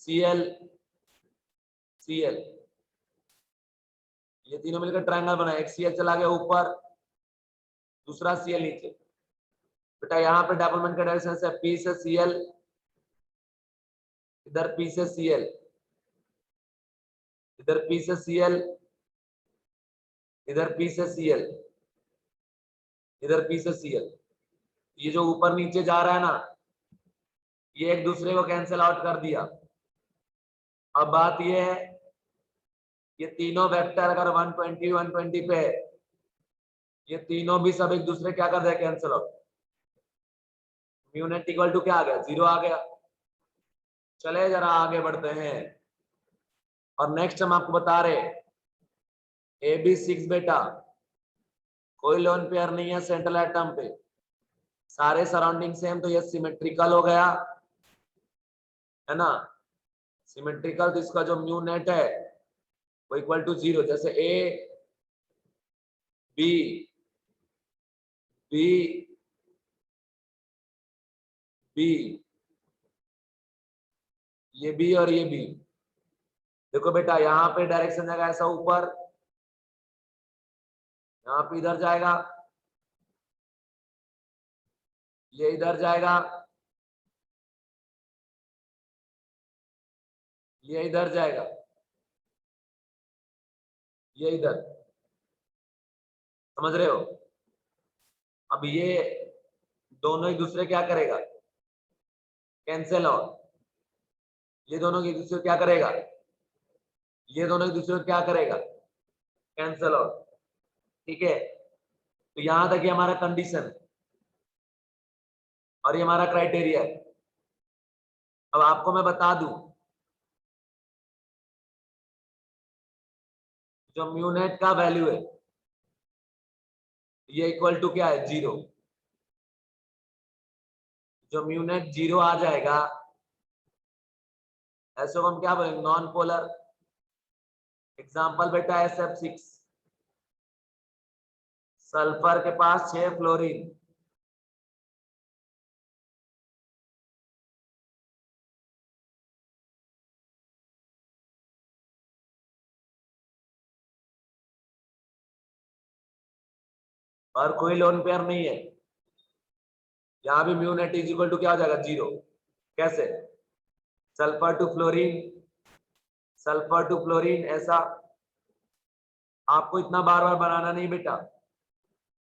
Cl Cl, ये तीनों मिलकर ट्रायंगल बना, एक Cl चला गया ऊपर, दूसरा Cl नीचे। बेटा यहाँ पे डायपोलमेंट का डायरेक्शन है P से Cl, इधर P से Cl, इधर P से Cl, इधर P से Cl, इधर P से Cl। ये जो ऊपर नीचे जा रहा है ना, ये एक दूसरे को कैंसिल आउट कर दिया। अब बात ये है, ये तीनों वेक्टर अगर 120 120 पे है, ये तीनों भी सब एक दूसरे क्या कर दे, cancel out, mu net equal to क्या आ गया, 0 आ गया। चले जरा आगे बढ़ते हैं, और नेक्स्ट हम आपको बता रहे AB6 बेटा, कोई लोन पेयर नहीं है सेंट्रल एटम पे, सारे सराउंडिंग सेम, तो ये सिमेट्रिकल हो गया, है ना, सिमेट्रिकल, तो इसका जो म्यू नेट है वो इक्वल टू 0, जैसे A B B B, ये B और ये B, देखो बेटा यहाँ पे डायरेक्शन जाएगा ऐसा ऊपर, यहाँ पे इधर जाएगा, ये इधर जाएगा, ये इधर जाएगा, ये इधर, समझ रहे हो। अब ये दोनों एक दूसरे क्या करेगा, कैंसिल आउट। ये दोनों एक दूसरे को क्या करेगा, ये दोनों एक दूसरे को क्या करेगा, कैंसिल आउट। ठीक है, तो यहां तक ये हमारा कंडीशन और ये हमारा क्राइटेरिया है। अब आपको मैं बता दूं, जो म्यूनेट का वैल्यू है ये इक्वल टू क्या है, 0। जो म्यूनेट 0 आ जाएगा ऐसे को हम क्या बोलेंगे, नॉन पोलर। एग्जांपल बेटा SF6, सल्फर के पास 6 फ्लोरीन, और कोई लोन पेयर नहीं है। यहां भी म्यूनेट इज इक्वल टू क्या हो जाएगा, 0। कैसे, sulphur to fluorine, sulphur to fluorine, ऐसा। आपको इतना बार बार बनाना नहीं बेटा,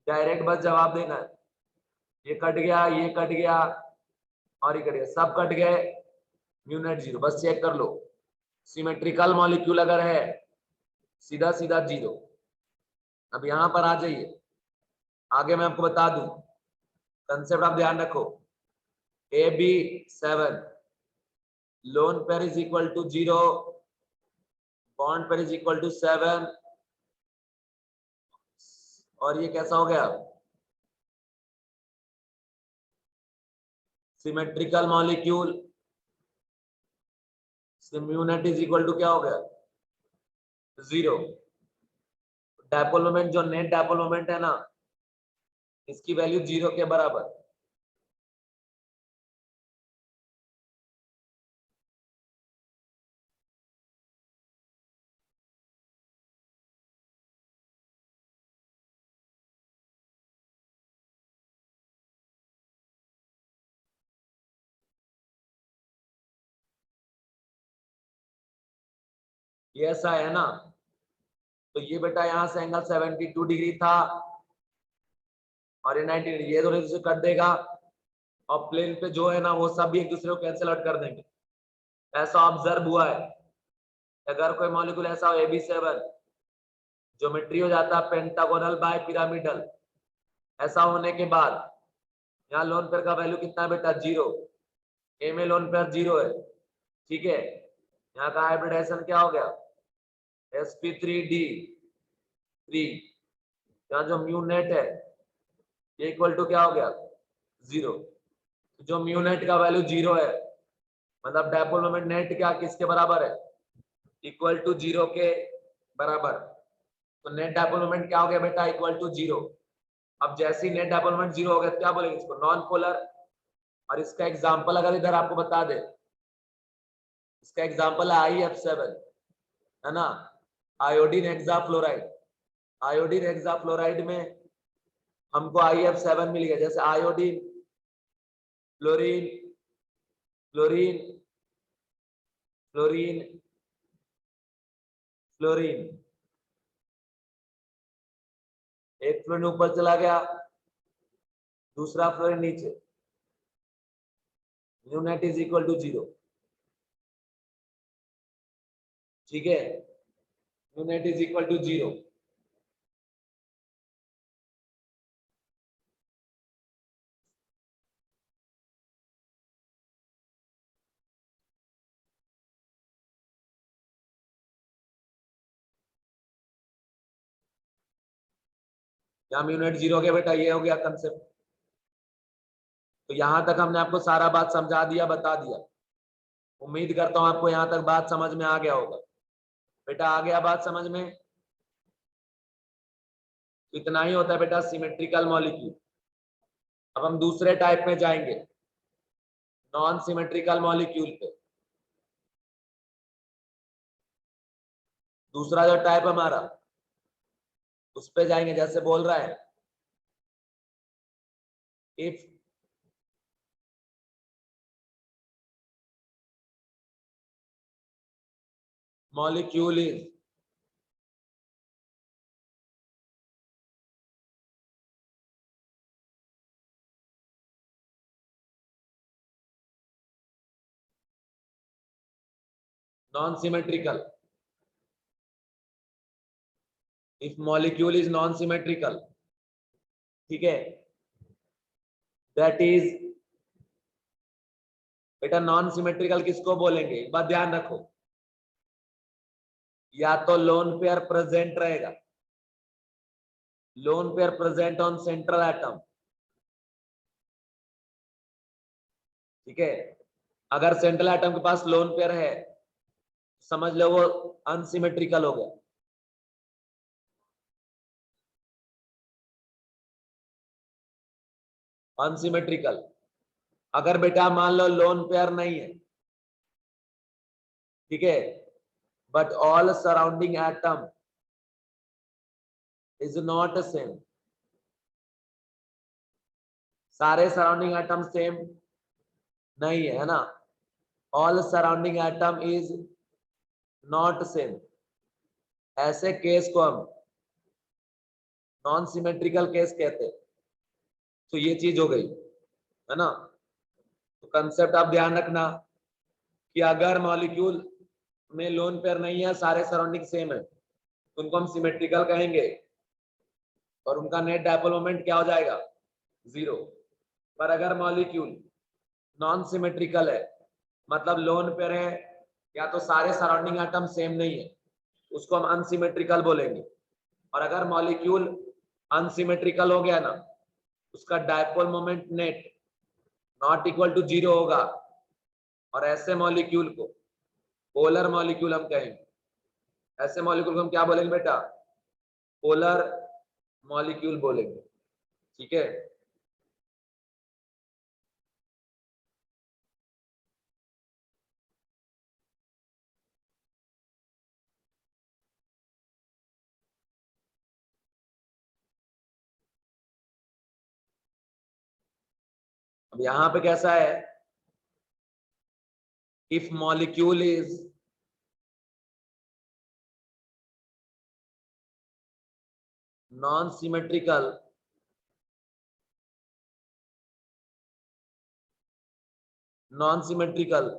डायरेक्ट बस जवाब देना है। ये कट गया, ये कट गया और ये कट गया, सब कट गए, म्यूनेट 0। बस चेक कर लो, सिमेट्रिकल मॉलिक्यूल अगर है सीधा सीधा 0। अब यहां पर आ जाइए, आगे मैं आपको बता दूं कंसेप्ट, आप ध्यान रखो। AB7 lone pair is equal to 0, bond pair is equal to 7, और ये कैसा हो गया, symmetrical molecule. Mu net is equal to क्या हो गया, 0। डायपोल मोमेंट, जो नेट डायपोल मोमेंट है ना, इसकी वैल्यू 0 के बराबर। ये ऐसा है ना, तो ये बेटा यहां से एंगल 72 डिग्री था और ये 90 डिग्री, ये दोनों से कट देगा और प्लेन पे जो है ना वो सब भी एक दूसरे को कैंसिल आउट कर देंगे। ऐसा ऑब्जर्व हुआ है। अगर कोई मॉलिक्यूल ऐसा हो AB7, ज्योमेट्री हो जाता है पेंटागोनल बाय पिरामिडल। ऐसा होने के बाद यहाँ लोन पेयर का वैल्यू कितना है बेटा, 0। ए में लोन पेयर 0 है, ठीक है। यहाँ का हाइब्रिडाइजेशन क्या हो गया, sp3d3। यहाँ जो म्यू नेट है ये इक्वल टू क्या हो गया, 0। जो म्यू नेट का वैल्यू 0 है, मतलब डायपोल मोमेंट नेट क्या किसके बराबर है, इक्वल टू 0 के बराबर। तो नेट डायपोल मोमेंट क्या हो गया बेटा, इक्वल टू 0। अब जैसे ही नेट डायपोल मोमेंट 0 हो गया तो क्या बोलेंगे इसको, नॉन पोलर। और इसका एग्जांपल अगर इधर आपको बता दे, इसका एग्जांपल है IF7, है ना, आयोडीन हेक्साफ्लोराइड। आयोडीन हेक्साफ्लोराइड में हमको IF7 मिल गया। जैसे iodine, fluorine, fluorine, fluorine, fluorine, एक फ्लोरीन ऊपर चला गया, दूसरा फ्लोरीन नीचे, mu net is equal to 0। ठीक है, mu net is equal to 0। यहाँ म्यू नेट 0 हो गया बेटा, ये हो गया कंसेप्ट। तो यहां तक हमने आपको सारा बात समझा दिया, बता दिया। उम्मीद करता हूं आपको यहां तक बात समझ में आ गया होगा। बेटा आ गया बात समझ में, इतना ही होता है बेटा सिमेट्रिकल मॉलिक्यूल। अब हम दूसरे टाइप में जाएंगे, नॉन सिमेट्रिकल मॉलिक्यूल पे। दूसरा जो टाइप हमारा, उस पे जाएंगे। जैसे बोल रहा है, if molecule is non symmetrical, if molecule is non symmetrical, ठीक है, दैट इज, बेटा नॉन सिमेट्रिकल किसको बोलेंगे, एक बात ध्यान रखो, या तो लोन पेयर प्रेजेंट रहेगा, lone pair present on central atom, ठीक है, अगर सेंट्रल एटम के पास लोन पेयर है समझ लो वो अनसिमेट्रिकल हो गया, अनसिमेट्रिकल। अगर बेटा मान लो लोन पेयर नहीं है, ठीक है, but all surrounding atom is not same, सारे सराउंडिंग एटम सेम नहीं है ना, all surrounding atom is not same, ऐसे केस को हम नॉन सिमेट्रिकल केस कहते हैं। तो ये चीज हो गई है ना, तो कंसेप्ट आप ध्यान रखना कि अगर मॉलिक्यूल में लोन पेयर नहीं है, सारे सराउंडिंग सेम है, तो उनको हम सिमेट्रिकल कहेंगे और उनका नेट डायपोल मोमेंट क्या हो जाएगा, 0। पर अगर मॉलिक्यूल नॉन सिमेट्रिकल है, मतलब लोन पेयर है या तो सारे सराउंडिंग एटम सेम नहीं है, उसको हम अनसिमेट्रिकल बोलेंगे। और अगर मॉलिक्यूल अनसिमेट्रिकल हो गया ना, उसका dipole moment net not equal to 0 होगा, और ऐसे मॉलिक्यूल को पोलर मॉलिक्यूल हम कहेंगे। ऐसे मॉलिक्यूल को हम क्या बोलेंगे बेटा, पोलर मॉलिक्यूल बोलेंगे, ठीक है। अब यहां पे कैसा है, if molecule is non symmetrical, non symmetrical,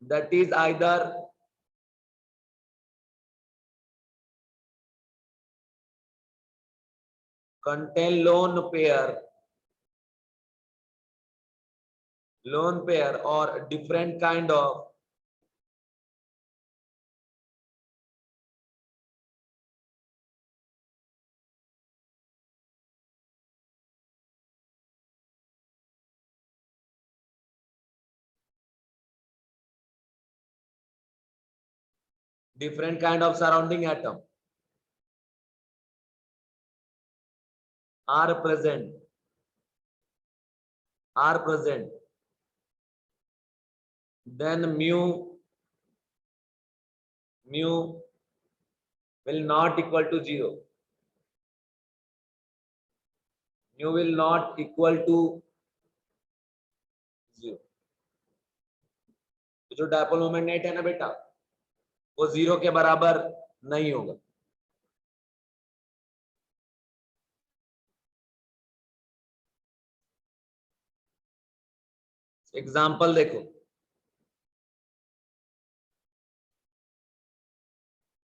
that is either contain lone pair or different kind of surrounding atom are present, then mu will not equal to 0, mu will not equal to 0। तो जो dipole moment net है ना बेटा, वो 0 के बराबर नहीं होगा। एग्जाम्पल देखो,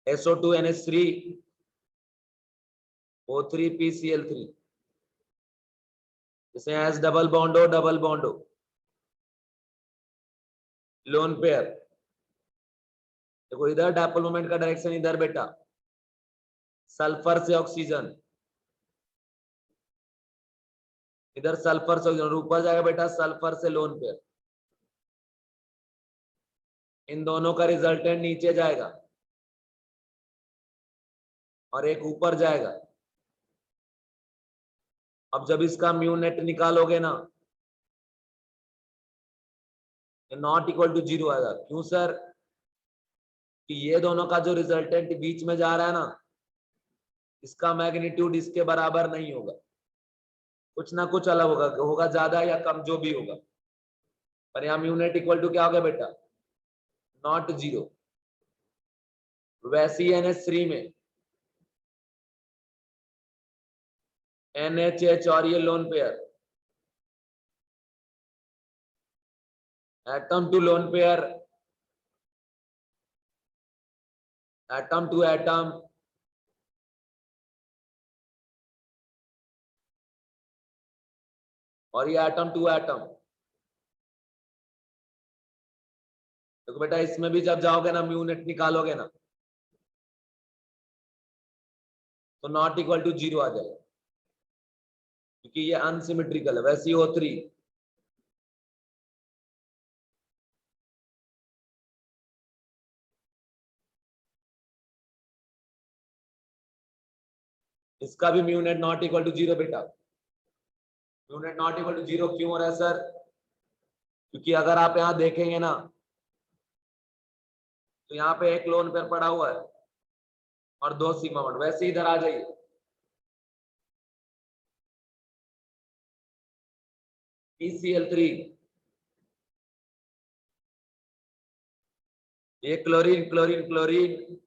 SO2NH3 O3PCl3, इसे एस डबल बॉन्ड हो, लोन पेयर, देखो इधर डायपोल मोमेंट का डायरेक्शन इधर बेटा, सल्फर से ऑक्सीजन, इधर सल्फर से ऑक्सीजन, ऊपर जाएगा बेटा सल्फर से लोन पेयर, इन दोनों का रिजल्टेंट नीचे जाएगा और एक ऊपर जाएगा। अब जब इसका म्यू नेट निकालोगे ना, नॉट इक्वल टू 0 आएगा। क्यों सर, कि ये दोनों का जो रिजल्टेंट बीच में जा रहा है ना, इसका मैग्नीट्यूड इसके बराबर नहीं होगा, कुछ ना कुछ अलग होगा ज्यादा या कम जो भी होगा, पर यहाँ म्यू नेट इक्वल टू क्या हो गया बेटा, नॉट 0। वैसे ही NH3 में NHH और ये lone pair, atom to lone pair, atom to atom, और ये एटम टू एटम। तो बेटा इसमें भी जब जाओगे ना म्यू नेट निकालोगे ना तो नॉट इक्वल टू 0 आ जाएगा, क्योंकि ये अनसिमेट्रिकल है। वैसे ही O3 इसका भी mu net not equal to 0 बेटा। Mu net not equal to 0 क्यों हो रहा है सर? क्योंकि अगर आप यहां देखेंगे ना तो यहाँ पे एक लोन पेयर पड़ा हुआ है और 2 सिग्मा बॉन्ड। वैसे इधर आ जाइए, PCl3, ये क्लोरीन क्लोरीन क्लोरीन,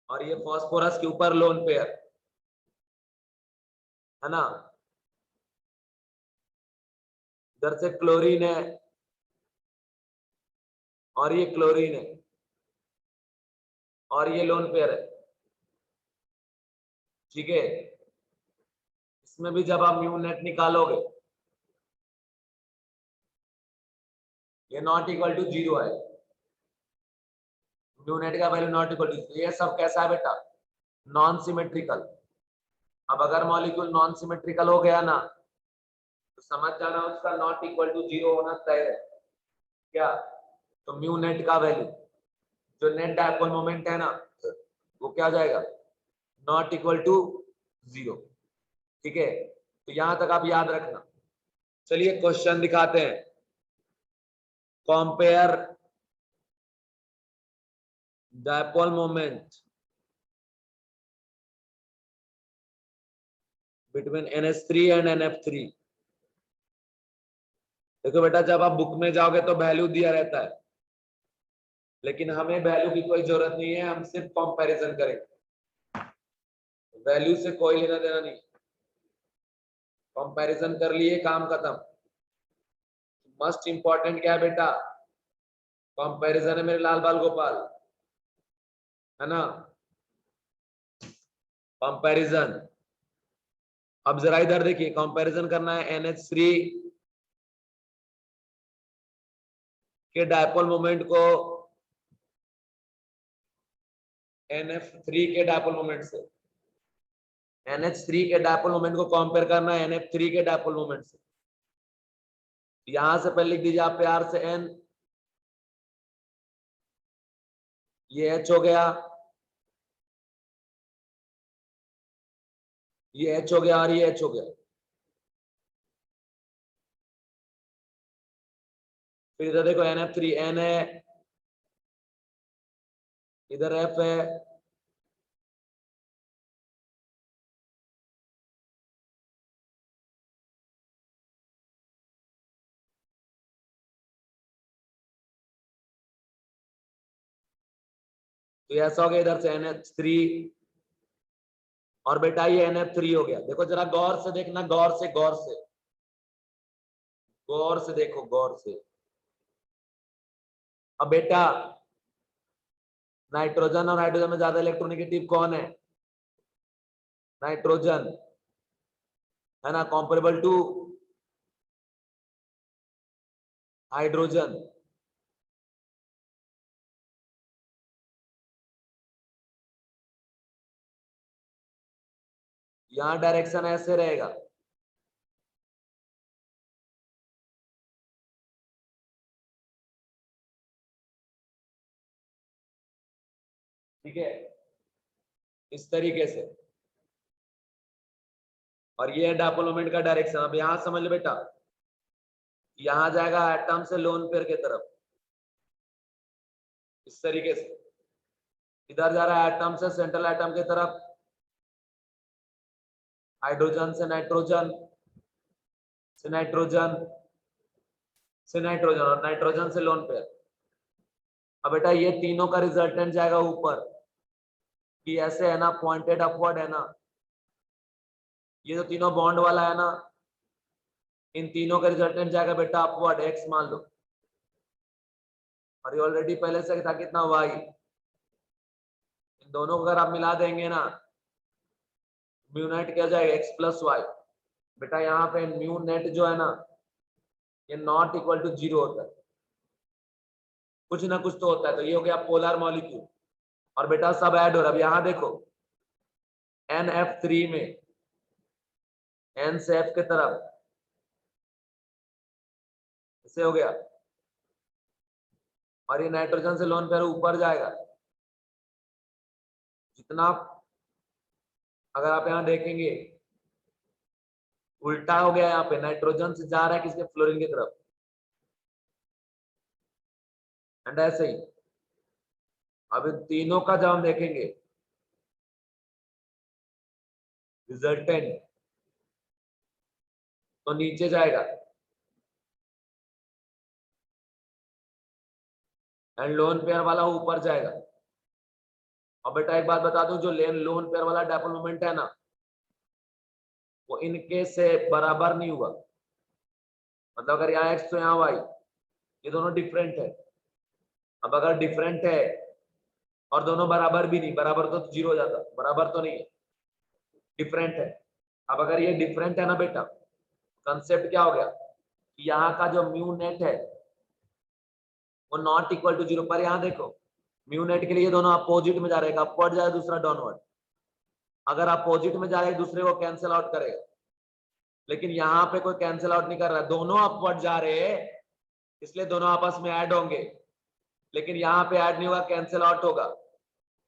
और ये फास्फोरस के ऊपर लोन पेयर है ना। इधर से क्लोरीन है और ये क्लोरीन है और ये लोन पेयर है, ठीक है। इसमें भी जब आप म्यू नेट निकालोगे ये नॉट इक्वल टू 0 है। म्यू नेट का वैल्यू नॉट इक्वल टू, ये सब कैसा है बेटा? Non symmetrical. अब अगर मॉलिक्यूल नॉन सिमेट्रिकल हो गया ना तो समझ जाना उसका नॉट इक्वल टू 0 होना तय है। क्या? तो म्यू नेट का वैल्यू, जो नेट डायपोल मोमेंट है ना, वो क्या हो जाएगा? नॉट इक्वल टू 0, ठीक है। तो यहां तक आप याद रखना। चलिए क्वेश्चन दिखाते हैं। Compare dipole moment between NH3 and NF3। देखो बेटा जब आप बुक में जाओगे तो वैल्यू दिया रहता है, लेकिन हमें वैल्यू की कोई जरूरत नहीं है, हम सिर्फ कंपैरिजन करेंगे। वैल्यू से कोई लेना देना नहीं, कंपैरिजन कर लिए काम खत्म। मस्ट इंपॉर्टेंट क्या है बेटा? कंपैरिजन है मेरे लाल बाल गोपाल, है ना। कंपैरिजन। अब जरा इधर देखिए, कंपैरिजन करना है NH3 के डायपोल मोमेंट को NF3 के डायपोल मोमेंट से। NH3 के डायपोल मोमेंट को कंपेयर करना है NF3 के डायपोल मोमेंट से। यहां से पहले लिख दीजिए आप प्यार से N, ये H हो गया, ये H हो गया और ये H हो गया। फिर इधर देखो NF3 N है, इधर F है, तो ऐसा हो गया इधर से NH3, और बेटा ये NF3 हो गया। देखो जरा गौर से देखना, गौर से गौर से गौर से देखो, गौर से। अब बेटा नाइट्रोजन और हाइड्रोजन में ज्यादा इलेक्ट्रोनेगेटिव कौन है? नाइट्रोजन, है ना, कंपेरेबल टू हाइड्रोजन। यहां डायरेक्शन ऐसे रहेगा, ठीक है, इस तरीके से। और ये है डायपोल मोमेंट का डायरेक्शन। अब यहां समझ लो बेटा, यहां जाएगा एटम से लोन पेयर की तरफ, इस तरीके से। इधर जा रहा है एटम से सेंट्रल एटम की तरफ, हाइड्रोजन से नाइट्रोजन, से नाइट्रोजन, से नाइट्रोजन, और नाइट्रोजन से लोन पेयर। अब बेटा ये तीनों का रिजल्टेंट जाएगा ऊपर, कि ऐसे है ना, पॉइंटेड अपवर्ड है ना, ये जो तीनों बॉन्ड वाला है ना, इन तीनों का रिजल्टेंट जाएगा बेटा अपवर्ड, एक्स मान लो, और ये ऑलरेडी पहले से था कितना वाई। इन दोनों को अगर आप मिला देंगे ना, म्यू नेट क्या जाएगा एक्स प्लस वाई। बेटा यहाँ पे म्यू नेट जो है ना, ये नॉट इक्वल टू 0 होता है, कुछ ना कुछ तो होता है। तो ये हो गया पोलर मॉलिक्यूल। और बेटा सब ऐड हो रहा है। अब यहाँ देखो NF3 में N से F की तरफ इससे हो गया, और ये नाइट्रोजन से लोन पेयर ऊपर जाएगा जितना। अगर आप यहाँ देखेंगे उल्टा हो गया, यहाँ पे नाइट्रोजन से जा रहा है किसके, फ्लोरीन की तरफ। एंड ऐसे ही अब इन तीनों का जब हम देखेंगे रिजल्टेंट, तो नीचे जाएगा एंड लोन पेयर वाला ऊपर जाएगा। और बेटा एक बात बता दूं, जो लोन पेयर वाला डायपोल मोमेंट है ना, वो इनके से बराबर नहीं हुआ। मतलब अगर यहाँ एक्स तो यहाँ वाई, ये दोनों डिफरेंट है। अब अगर डिफरेंट है और दोनों बराबर भी नहीं, बराबर तो 0 हो जाता, बराबर तो नहीं है, डिफरेंट है। अब अगर ये डिफरेंट है ना बेटा, कंसेप्ट क्या हो गया कि यहाँ का जो म्यू नेट है वो नॉट इक्वल टू 0। पर यहाँ देखो म्यू नेट के लिए दोनों अपोजिट में जा रहे हैं, अपवर्ड जा रहा है, दूसरा डाउनवर्ड। अगर अपोजिट में जा रहे हैं दूसरे को कैंसिल आउट करेगा, लेकिन यहाँ पे कोई कैंसिल आउट नहीं कर रहा है, दोनों अपवर्ड जा रहे हैं, इसलिए दोनों आपस में ऐड होंगे। लेकिन यहाँ पे ऐड नहीं होगा, कैंसिल आउट होगा।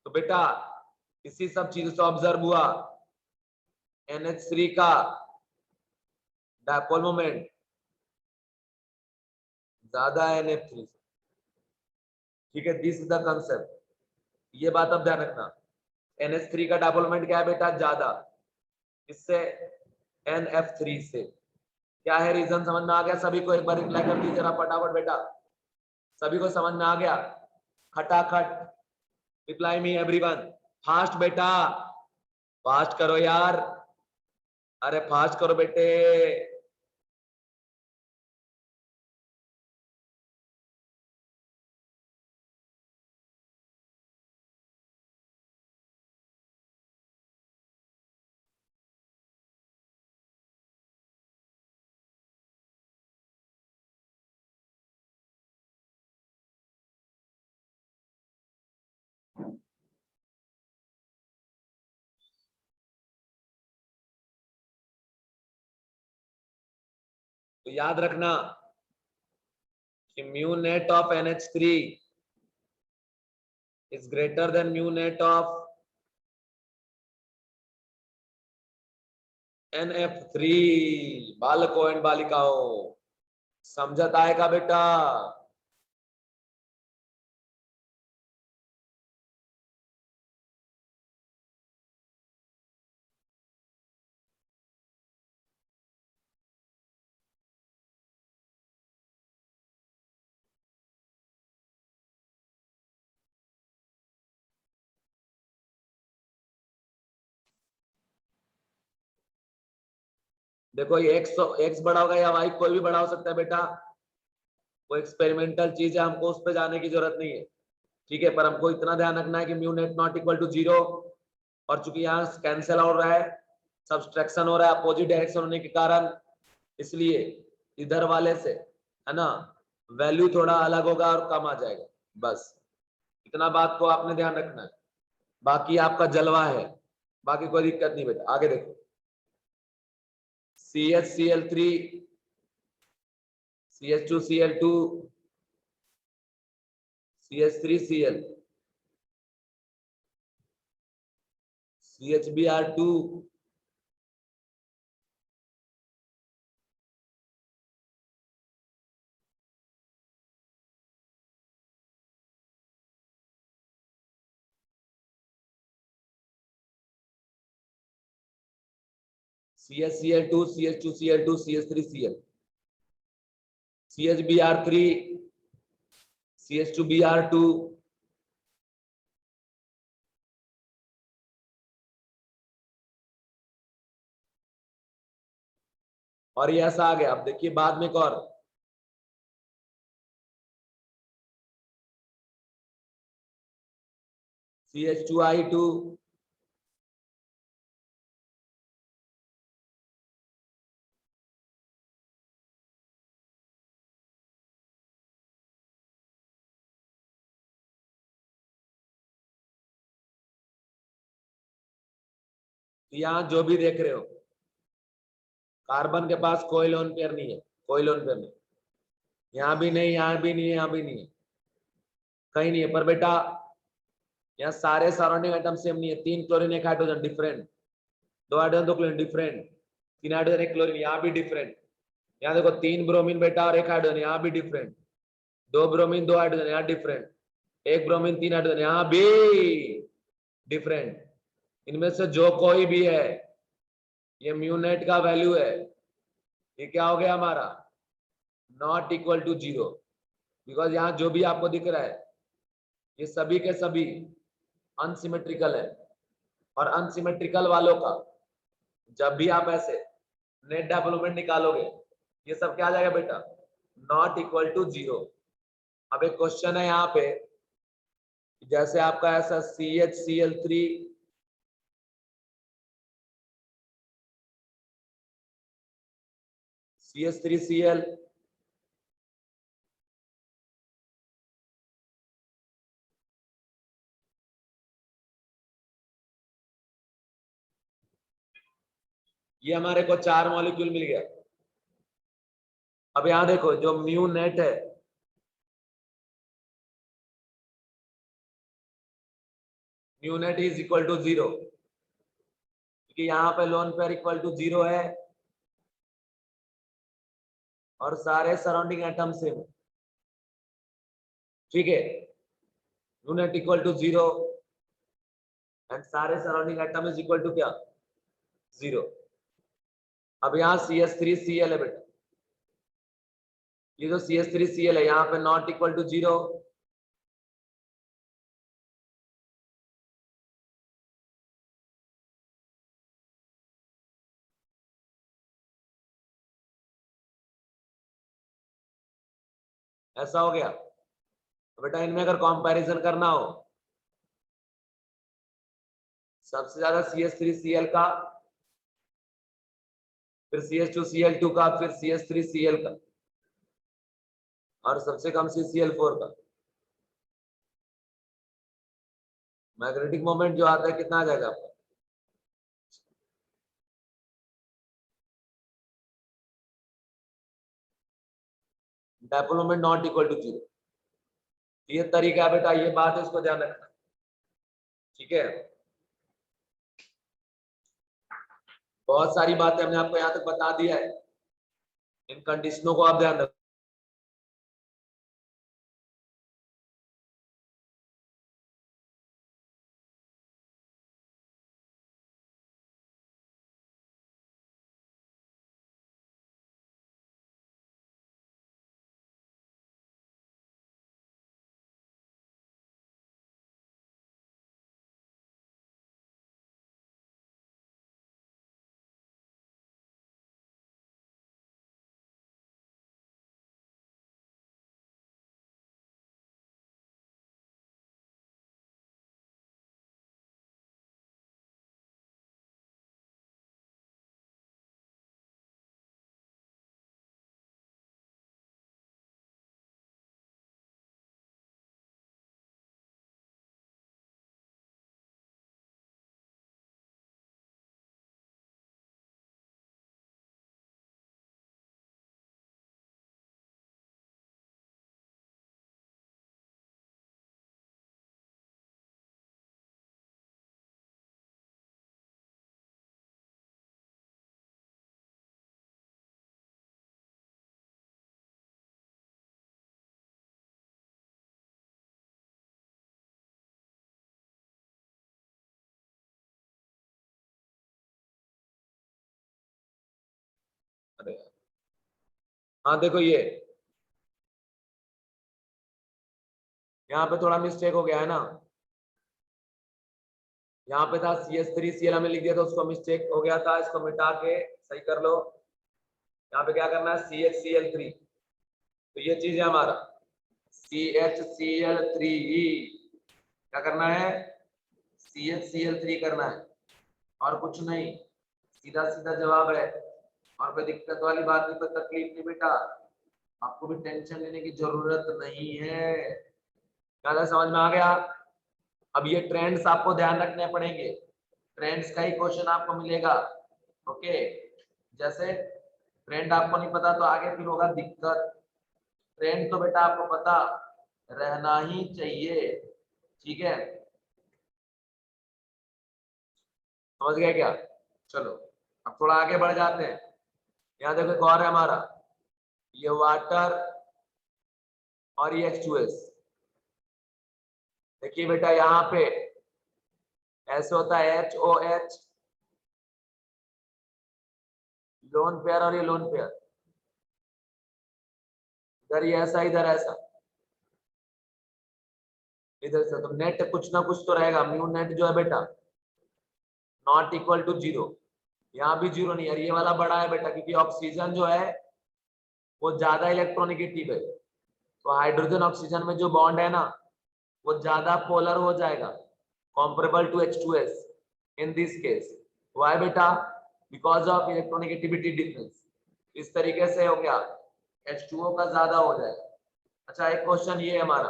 तो बेटा इसी सब चीजों से ऑब्जर्व हुआ NH3 का डायपोल मोमेंट ज्यादा है NF3 से। ठीक है, दिस इज द कंसेप्ट। ये बात अब ध्यान रखना, NH3 का डायपोल मोमेंट क्या है बेटा, ज्यादा इससे NF3 से। क्या है रीजन, समझ में आ गया सभी को? एक बार रिप्लाई कर दीजिए जरा फटाफट बेटा, सभी को समझ में आ गया? खटाखट रिप्लाई मी एवरीवन, फास्ट बेटा, फास्ट करो यार, अरे फास्ट करो बेटे। तो याद रखना कि mu net of NH3 is greater than mu net of NF3। बालकों एंड बालिकाओं, समझत आएगा बेटा? देखो ये एक्स बड़ा होगा या वाई कोई भी बड़ा हो सकता है बेटा, वो एक्सपेरिमेंटल चीज है, हमको उस पर जाने की जरूरत नहीं है। ठीक है, पर हमको इतना ध्यान रखना है कि mu net not equal to 0। और चूंकि यहाँ कैंसिल हो रहा है, सब्सट्रैक्शन हो रहा है अपोजिट डायरेक्शन होने के कारण, इसलिए इधर वाले से है ना वैल्यू थोड़ा अलग होगा और कम आ जाएगा। बस इतना बात को आपने ध्यान रखना है, बाकी आपका जलवा है, बाकी कोई दिक्कत नहीं बेटा। आगे देखो CHCl3 CH2Cl2 CH3Cl CHBr2CHCl2 CH2Cl2 CH3Cl CHBr3 CH2Br2 और ये ऐसा आ गया। अब देखिए बाद में एक और CH2I2 यहां जो भी देख रहे हो, कार्बन के पास कोई लोन पेयर नहीं है, कोई लोन पेयर नहीं, यहां भी नहीं, यहां भी नहीं है, यहां भी नहीं है, कहीं नहीं है। पर बेटा यहाँ सारे सराउंडिंग एटम सेम नहीं है। 3 chlorine 1 hydrogen different, 2 hydrogen 2 chlorine different, 3 hydrogen 1 chlorine, यहाँ भी डिफरेंट। यहाँ देखो 3 ब्रोमीन बेटा और 1 हाइड्रोजन, यहाँ भी डिफरेंट। 2 ब्रोमीन 2 हाइड्रोजन, यहाँ डिफरेंट। 1 ब्रोमीन 3 हाइड्रोजन, यहाँ भी डिफरेंट। इनमें से जो कोई भी है, ये म्यूनेट का वैल्यू है, ये क्या हो गया हमारा, नॉट इक्वल टू 0। बिकॉज यहाँ जो भी आपको दिख रहा है ये सभी के सभी अनसिमेट्रिकल है। और अनसिमेट्रिकल वालों का जब भी आप ऐसे नेट डेवलपमेंट निकालोगे, ये सब क्या आ जाएगा बेटा, नॉट इक्वल टू 0। अब एक क्वेश्चन है यहाँ पे, जैसे आपका ऐसा CHCl3 CH3Cl, ये हमारे को 4 मॉलिक्यूल मिल गया। अब यहां देखो जो म्यू नेट है, mu net is equal to 0, क्योंकि यहाँ पे लोन पेयर इक्वल टू 0 है और सारे सराउंडिंग एटम सेम, ठीक है। Mu net equal to 0 and सारे surrounding atom is equal to क्या, 0। अब यहाँ CH3Cl है बेटा, ये जो CH3Cl है यहाँ पे नॉट इक्वल टू 0, ऐसा हो गया। बेटा इनमें अगर कंपैरिजन करना हो, सबसे ज्यादा CH3Cl का, फिर CH2Cl2 का, फिर CH3Cl का, और सबसे कम CCl4 का। मैग्नेटिक मोमेंट जो आता है कितना आ जाएगा आपका, dipole moment not equal to 0। ये तरीका है बेटा, ये बात है, इसको ध्यान रखना, ठीक है। बहुत सारी बातें हमने आपको यहाँ तक बता दिया है, इन कंडीशनों को आप ध्यान रखना। अरे हाँ देखो ये यहाँ पे थोड़ा मिस्टेक हो गया है ना, यहाँ पे था CH3Cl हमने लिख दिया था, उसको मिस्टेक हो गया था, इसको मिटा के सही कर लो। यहाँ पे क्या करना है, CHCl3, तो ये चीज है हमारा CHCl3, क्या करना है, CHCl3 करना है और कुछ नहीं, सीधा सीधा जवाब है। और कोई दिक्कत वाली बात नहीं, कोई तकलीफ नहीं बेटा, आपको भी टेंशन लेने की जरूरत नहीं है। क्या समझ में आ गया? अब ये ट्रेंड्स आपको ध्यान रखने पड़ेंगे, ट्रेंड्स का ही क्वेश्चन आपको मिलेगा। ओके, जैसे ट्रेंड आपको नहीं पता तो आगे फिर होगा दिक्कत। ट्रेंड तो बेटा आपको पता रहना ही चाहिए, ठीक है, समझ गए क्या? चलो अब थोड़ा आगे बढ़ जाते हैं। यहाँ देखो एक और है हमारा, ये वाटर और ये H2S। देखिए बेटा यहाँ पे ऐसे होता है HOH, लोन पेयर, और ये लोन पेयर, इधर ये ऐसा, इधर ऐसा, इधर से, तो नेट कुछ ना कुछ तो रहेगा। म्यू नेट जो है बेटा नॉट इक्वल टू 0, यहाँ भी 0 नहीं है, ये वाला बड़ा है बेटा, क्योंकि ऑक्सीजन जो है वो ज्यादा इलेक्ट्रोनिगेटिव है, तो हाइड्रोजन ऑक्सीजन में जो बॉन्ड है ना वो ज्यादा पोलर हो जाएगा, comparable to H2S in this case। why बेटा? because of electronegativity difference। इस तरीके से हो गया, H2O का ज्यादा हो जाएगा। अच्छा एक क्वेश्चन ये है हमारा,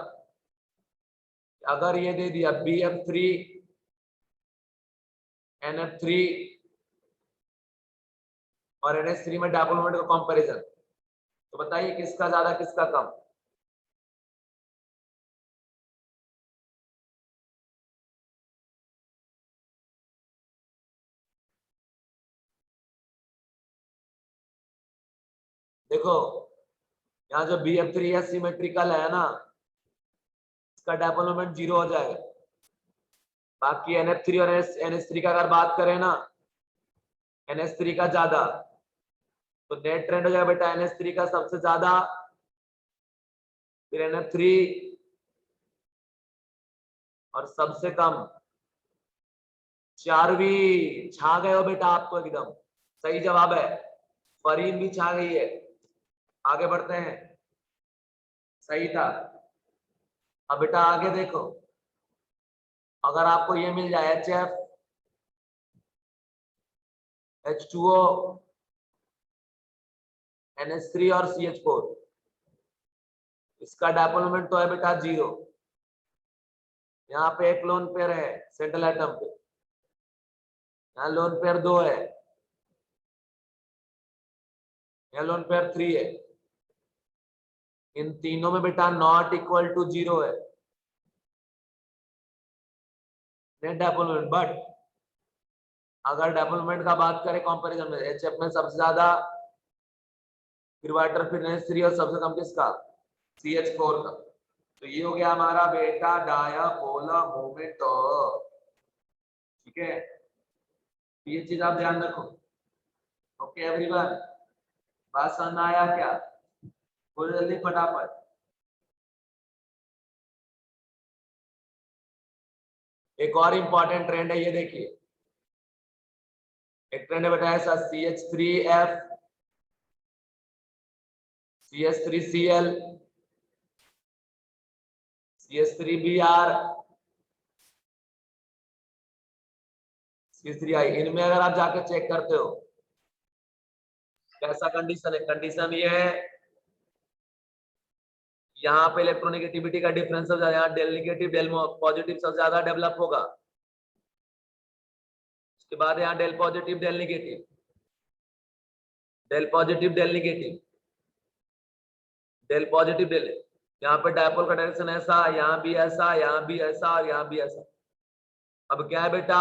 अगर ये दे दिया BF3 NF3 और NH3 में डाबल बॉन्ड का कंपैरिजन, तो बताइए किसका ज्यादा किसका कम? देखो यहाँ जो BF3 है सिमेट्रिकल है ना, इसका डायपोल मोमेंट 0 हो जाएगा। बाकी NF3 और NH3 का अगर बात करें ना, NH3 का ज्यादा, तो नेट ट्रेंड हो जाएगा बेटा NH3 का सबसे ज्यादा, फिर NF3 और सबसे कम। चारवी छा गए हो बेटा आप तो, एकदम सही जवाब है, फरीन भी छा गई है। आगे बढ़ते हैं, सही था। अब बेटा आगे देखो, अगर आपको ये मिल जाए HF H2O NH3 और CH4, इसका डायपोल मोमेंट तो है बेटा 0। यहाँ पे एक लोन पेयर है सेंट्रल एटम पे, यहाँ लोन पेयर 2 है, यहाँ लोन पेयर 3 है। इन तीनों में बेटा नॉट इक्वल टू 0 है नेट डायपोल मोमेंट। बट अगर डायपोल मोमेंट का बात करें कंपैरिजन में, HF में सबसे ज्यादा, फिर वाटर, फिर NH3 और सबसे कम किसका? CH4 का। तो ये हो गया हमारा बेटा डायपोलर मोमेंट, ठीक है, ये चीज आप ध्यान रखो। ओके एवरीवन, बात समझ में आया क्या? बोलो जल्दी फटाफट। एक और इंपॉर्टेंट ट्रेंड है, ये देखिए, एक ट्रेंड है बेटा ऐसा, CH3F CH3Cl CH3Br CH3I। इनमें अगर आप जाके चेक करते हो कैसा कंडीशन है, कंडीशन ये है, यहाँ पे इलेक्ट्रोनेगेटिविटी का डिफरेंस सबसे ज्यादा, यहाँ डेल नेगेटिव डेल पॉजिटिव सबसे ज्यादा डेवलप होगा, उसके बाद यहाँ del positive del negative, del positive del negative, del positive del. यहाँ पे डायपोल का डायरेक्शन ऐसा, यहाँ भी ऐसा, यहाँ भी ऐसा और यहाँ भी ऐसा। अब क्या है बेटा,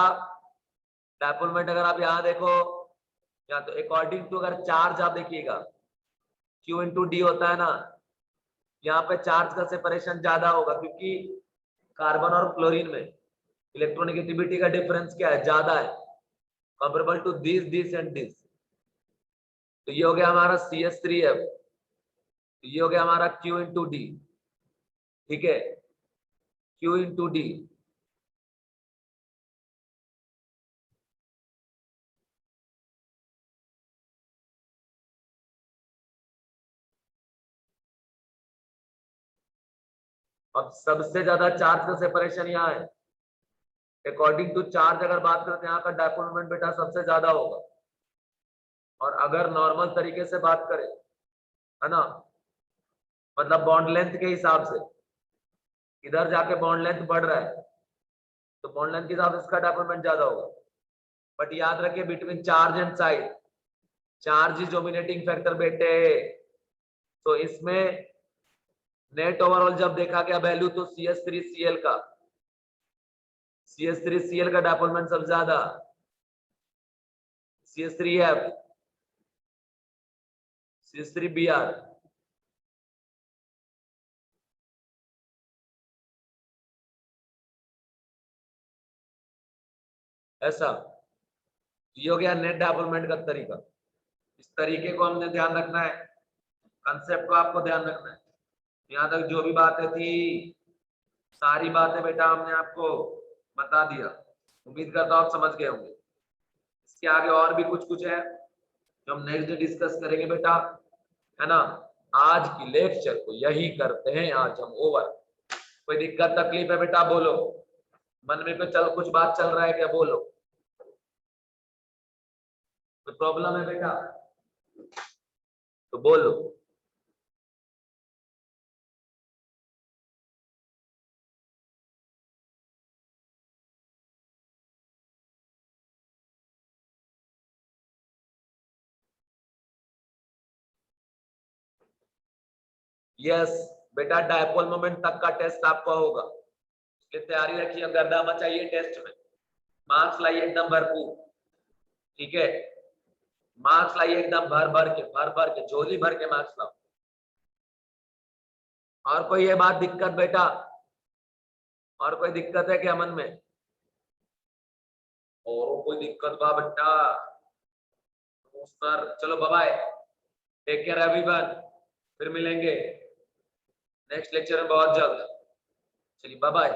डायपोल मोमेंट अगर आप यहाँ देखो, या तो अकॉर्डिंग टू, अगर चार्ज आप देखिएगा Q इंटू डी होता है ना, यहाँ पे चार्ज का सेपरेशन ज्यादा होगा, क्योंकि कार्बन और क्लोरीन में इलेक्ट्रोनेगेटिविटी का डिफरेंस क्या है, ज्यादा है, comparable to this and this. तो ये हो गया हमारा CH3F, तो ये हो गया हमारा Q इंटू डी, ठीक है, Q इंटू डी। अब सबसे ज्यादा चार्ज का सेपरेशन यहाँ है, अकॉर्डिंग टू चार्ज अगर बात करते हैं यहाँ का डायपोल मोमेंट बेटा सबसे ज्यादा होगा। और अगर नॉर्मल तरीके से बात करें, है ना, मतलब बॉन्ड लेंथ के हिसाब से, इधर जाके बॉन्ड लेंथ बढ़ रहा है तो बॉन्ड लेंथ के हिसाब से इसका डायपोल मोमेंट ज्यादा होगा। बट याद रखिए between charge and side, charge is dominating factor बेटे। तो इसमें नेट ओवरऑल जब देखा गया वैल्यू तो CH3Cl का, CH3Cl का डायपोल मोमेंट सबसे ज्यादा, CH3F, CH3Br, ऐसा। ये हो गया नेट डायपोल मोमेंट का तरीका। इस तरीके को हमने ध्यान रखना है, कंसेप्ट को आपको ध्यान रखना है। यहाँ तक जो भी बातें थी सारी बातें बेटा हमने आपको बता दिया, उम्मीद करता हूँ आप समझ गए होंगे। इसके आगे और भी कुछ कुछ है जो हम नेक्स्ट डे डिस्कस करेंगे बेटा, है ना। आज की लेक्चर को यही करते हैं आज हम ओवर। कोई दिक्कत तकलीफ है बेटा बोलो, मन में कुछ बात चल रहा है क्या बोलो, कोई प्रॉब्लम है बेटा तो बोलो। यस बेटा डायपोल मोमेंट तक का टेस्ट आपका होगा, इसलिए तैयारी रखिए, गर्दा मत चाहिए टेस्ट में। मार्क्स लाइए एकदम भरपूर, ठीक है, मार्क्स लाइए एकदम भर भर के झोली भर के मार्क्स लाओ। और कोई ये बात दिक्कत बेटा, और कोई दिक्कत है क्या मन में, और कोई दिक्कत बा बेटा सर। चलो बाय, टेक केयर एवरीवन, फिर मिलेंगे नेक्स्ट लेक्चर में बहुत जल्द। चलिए बाय बाय।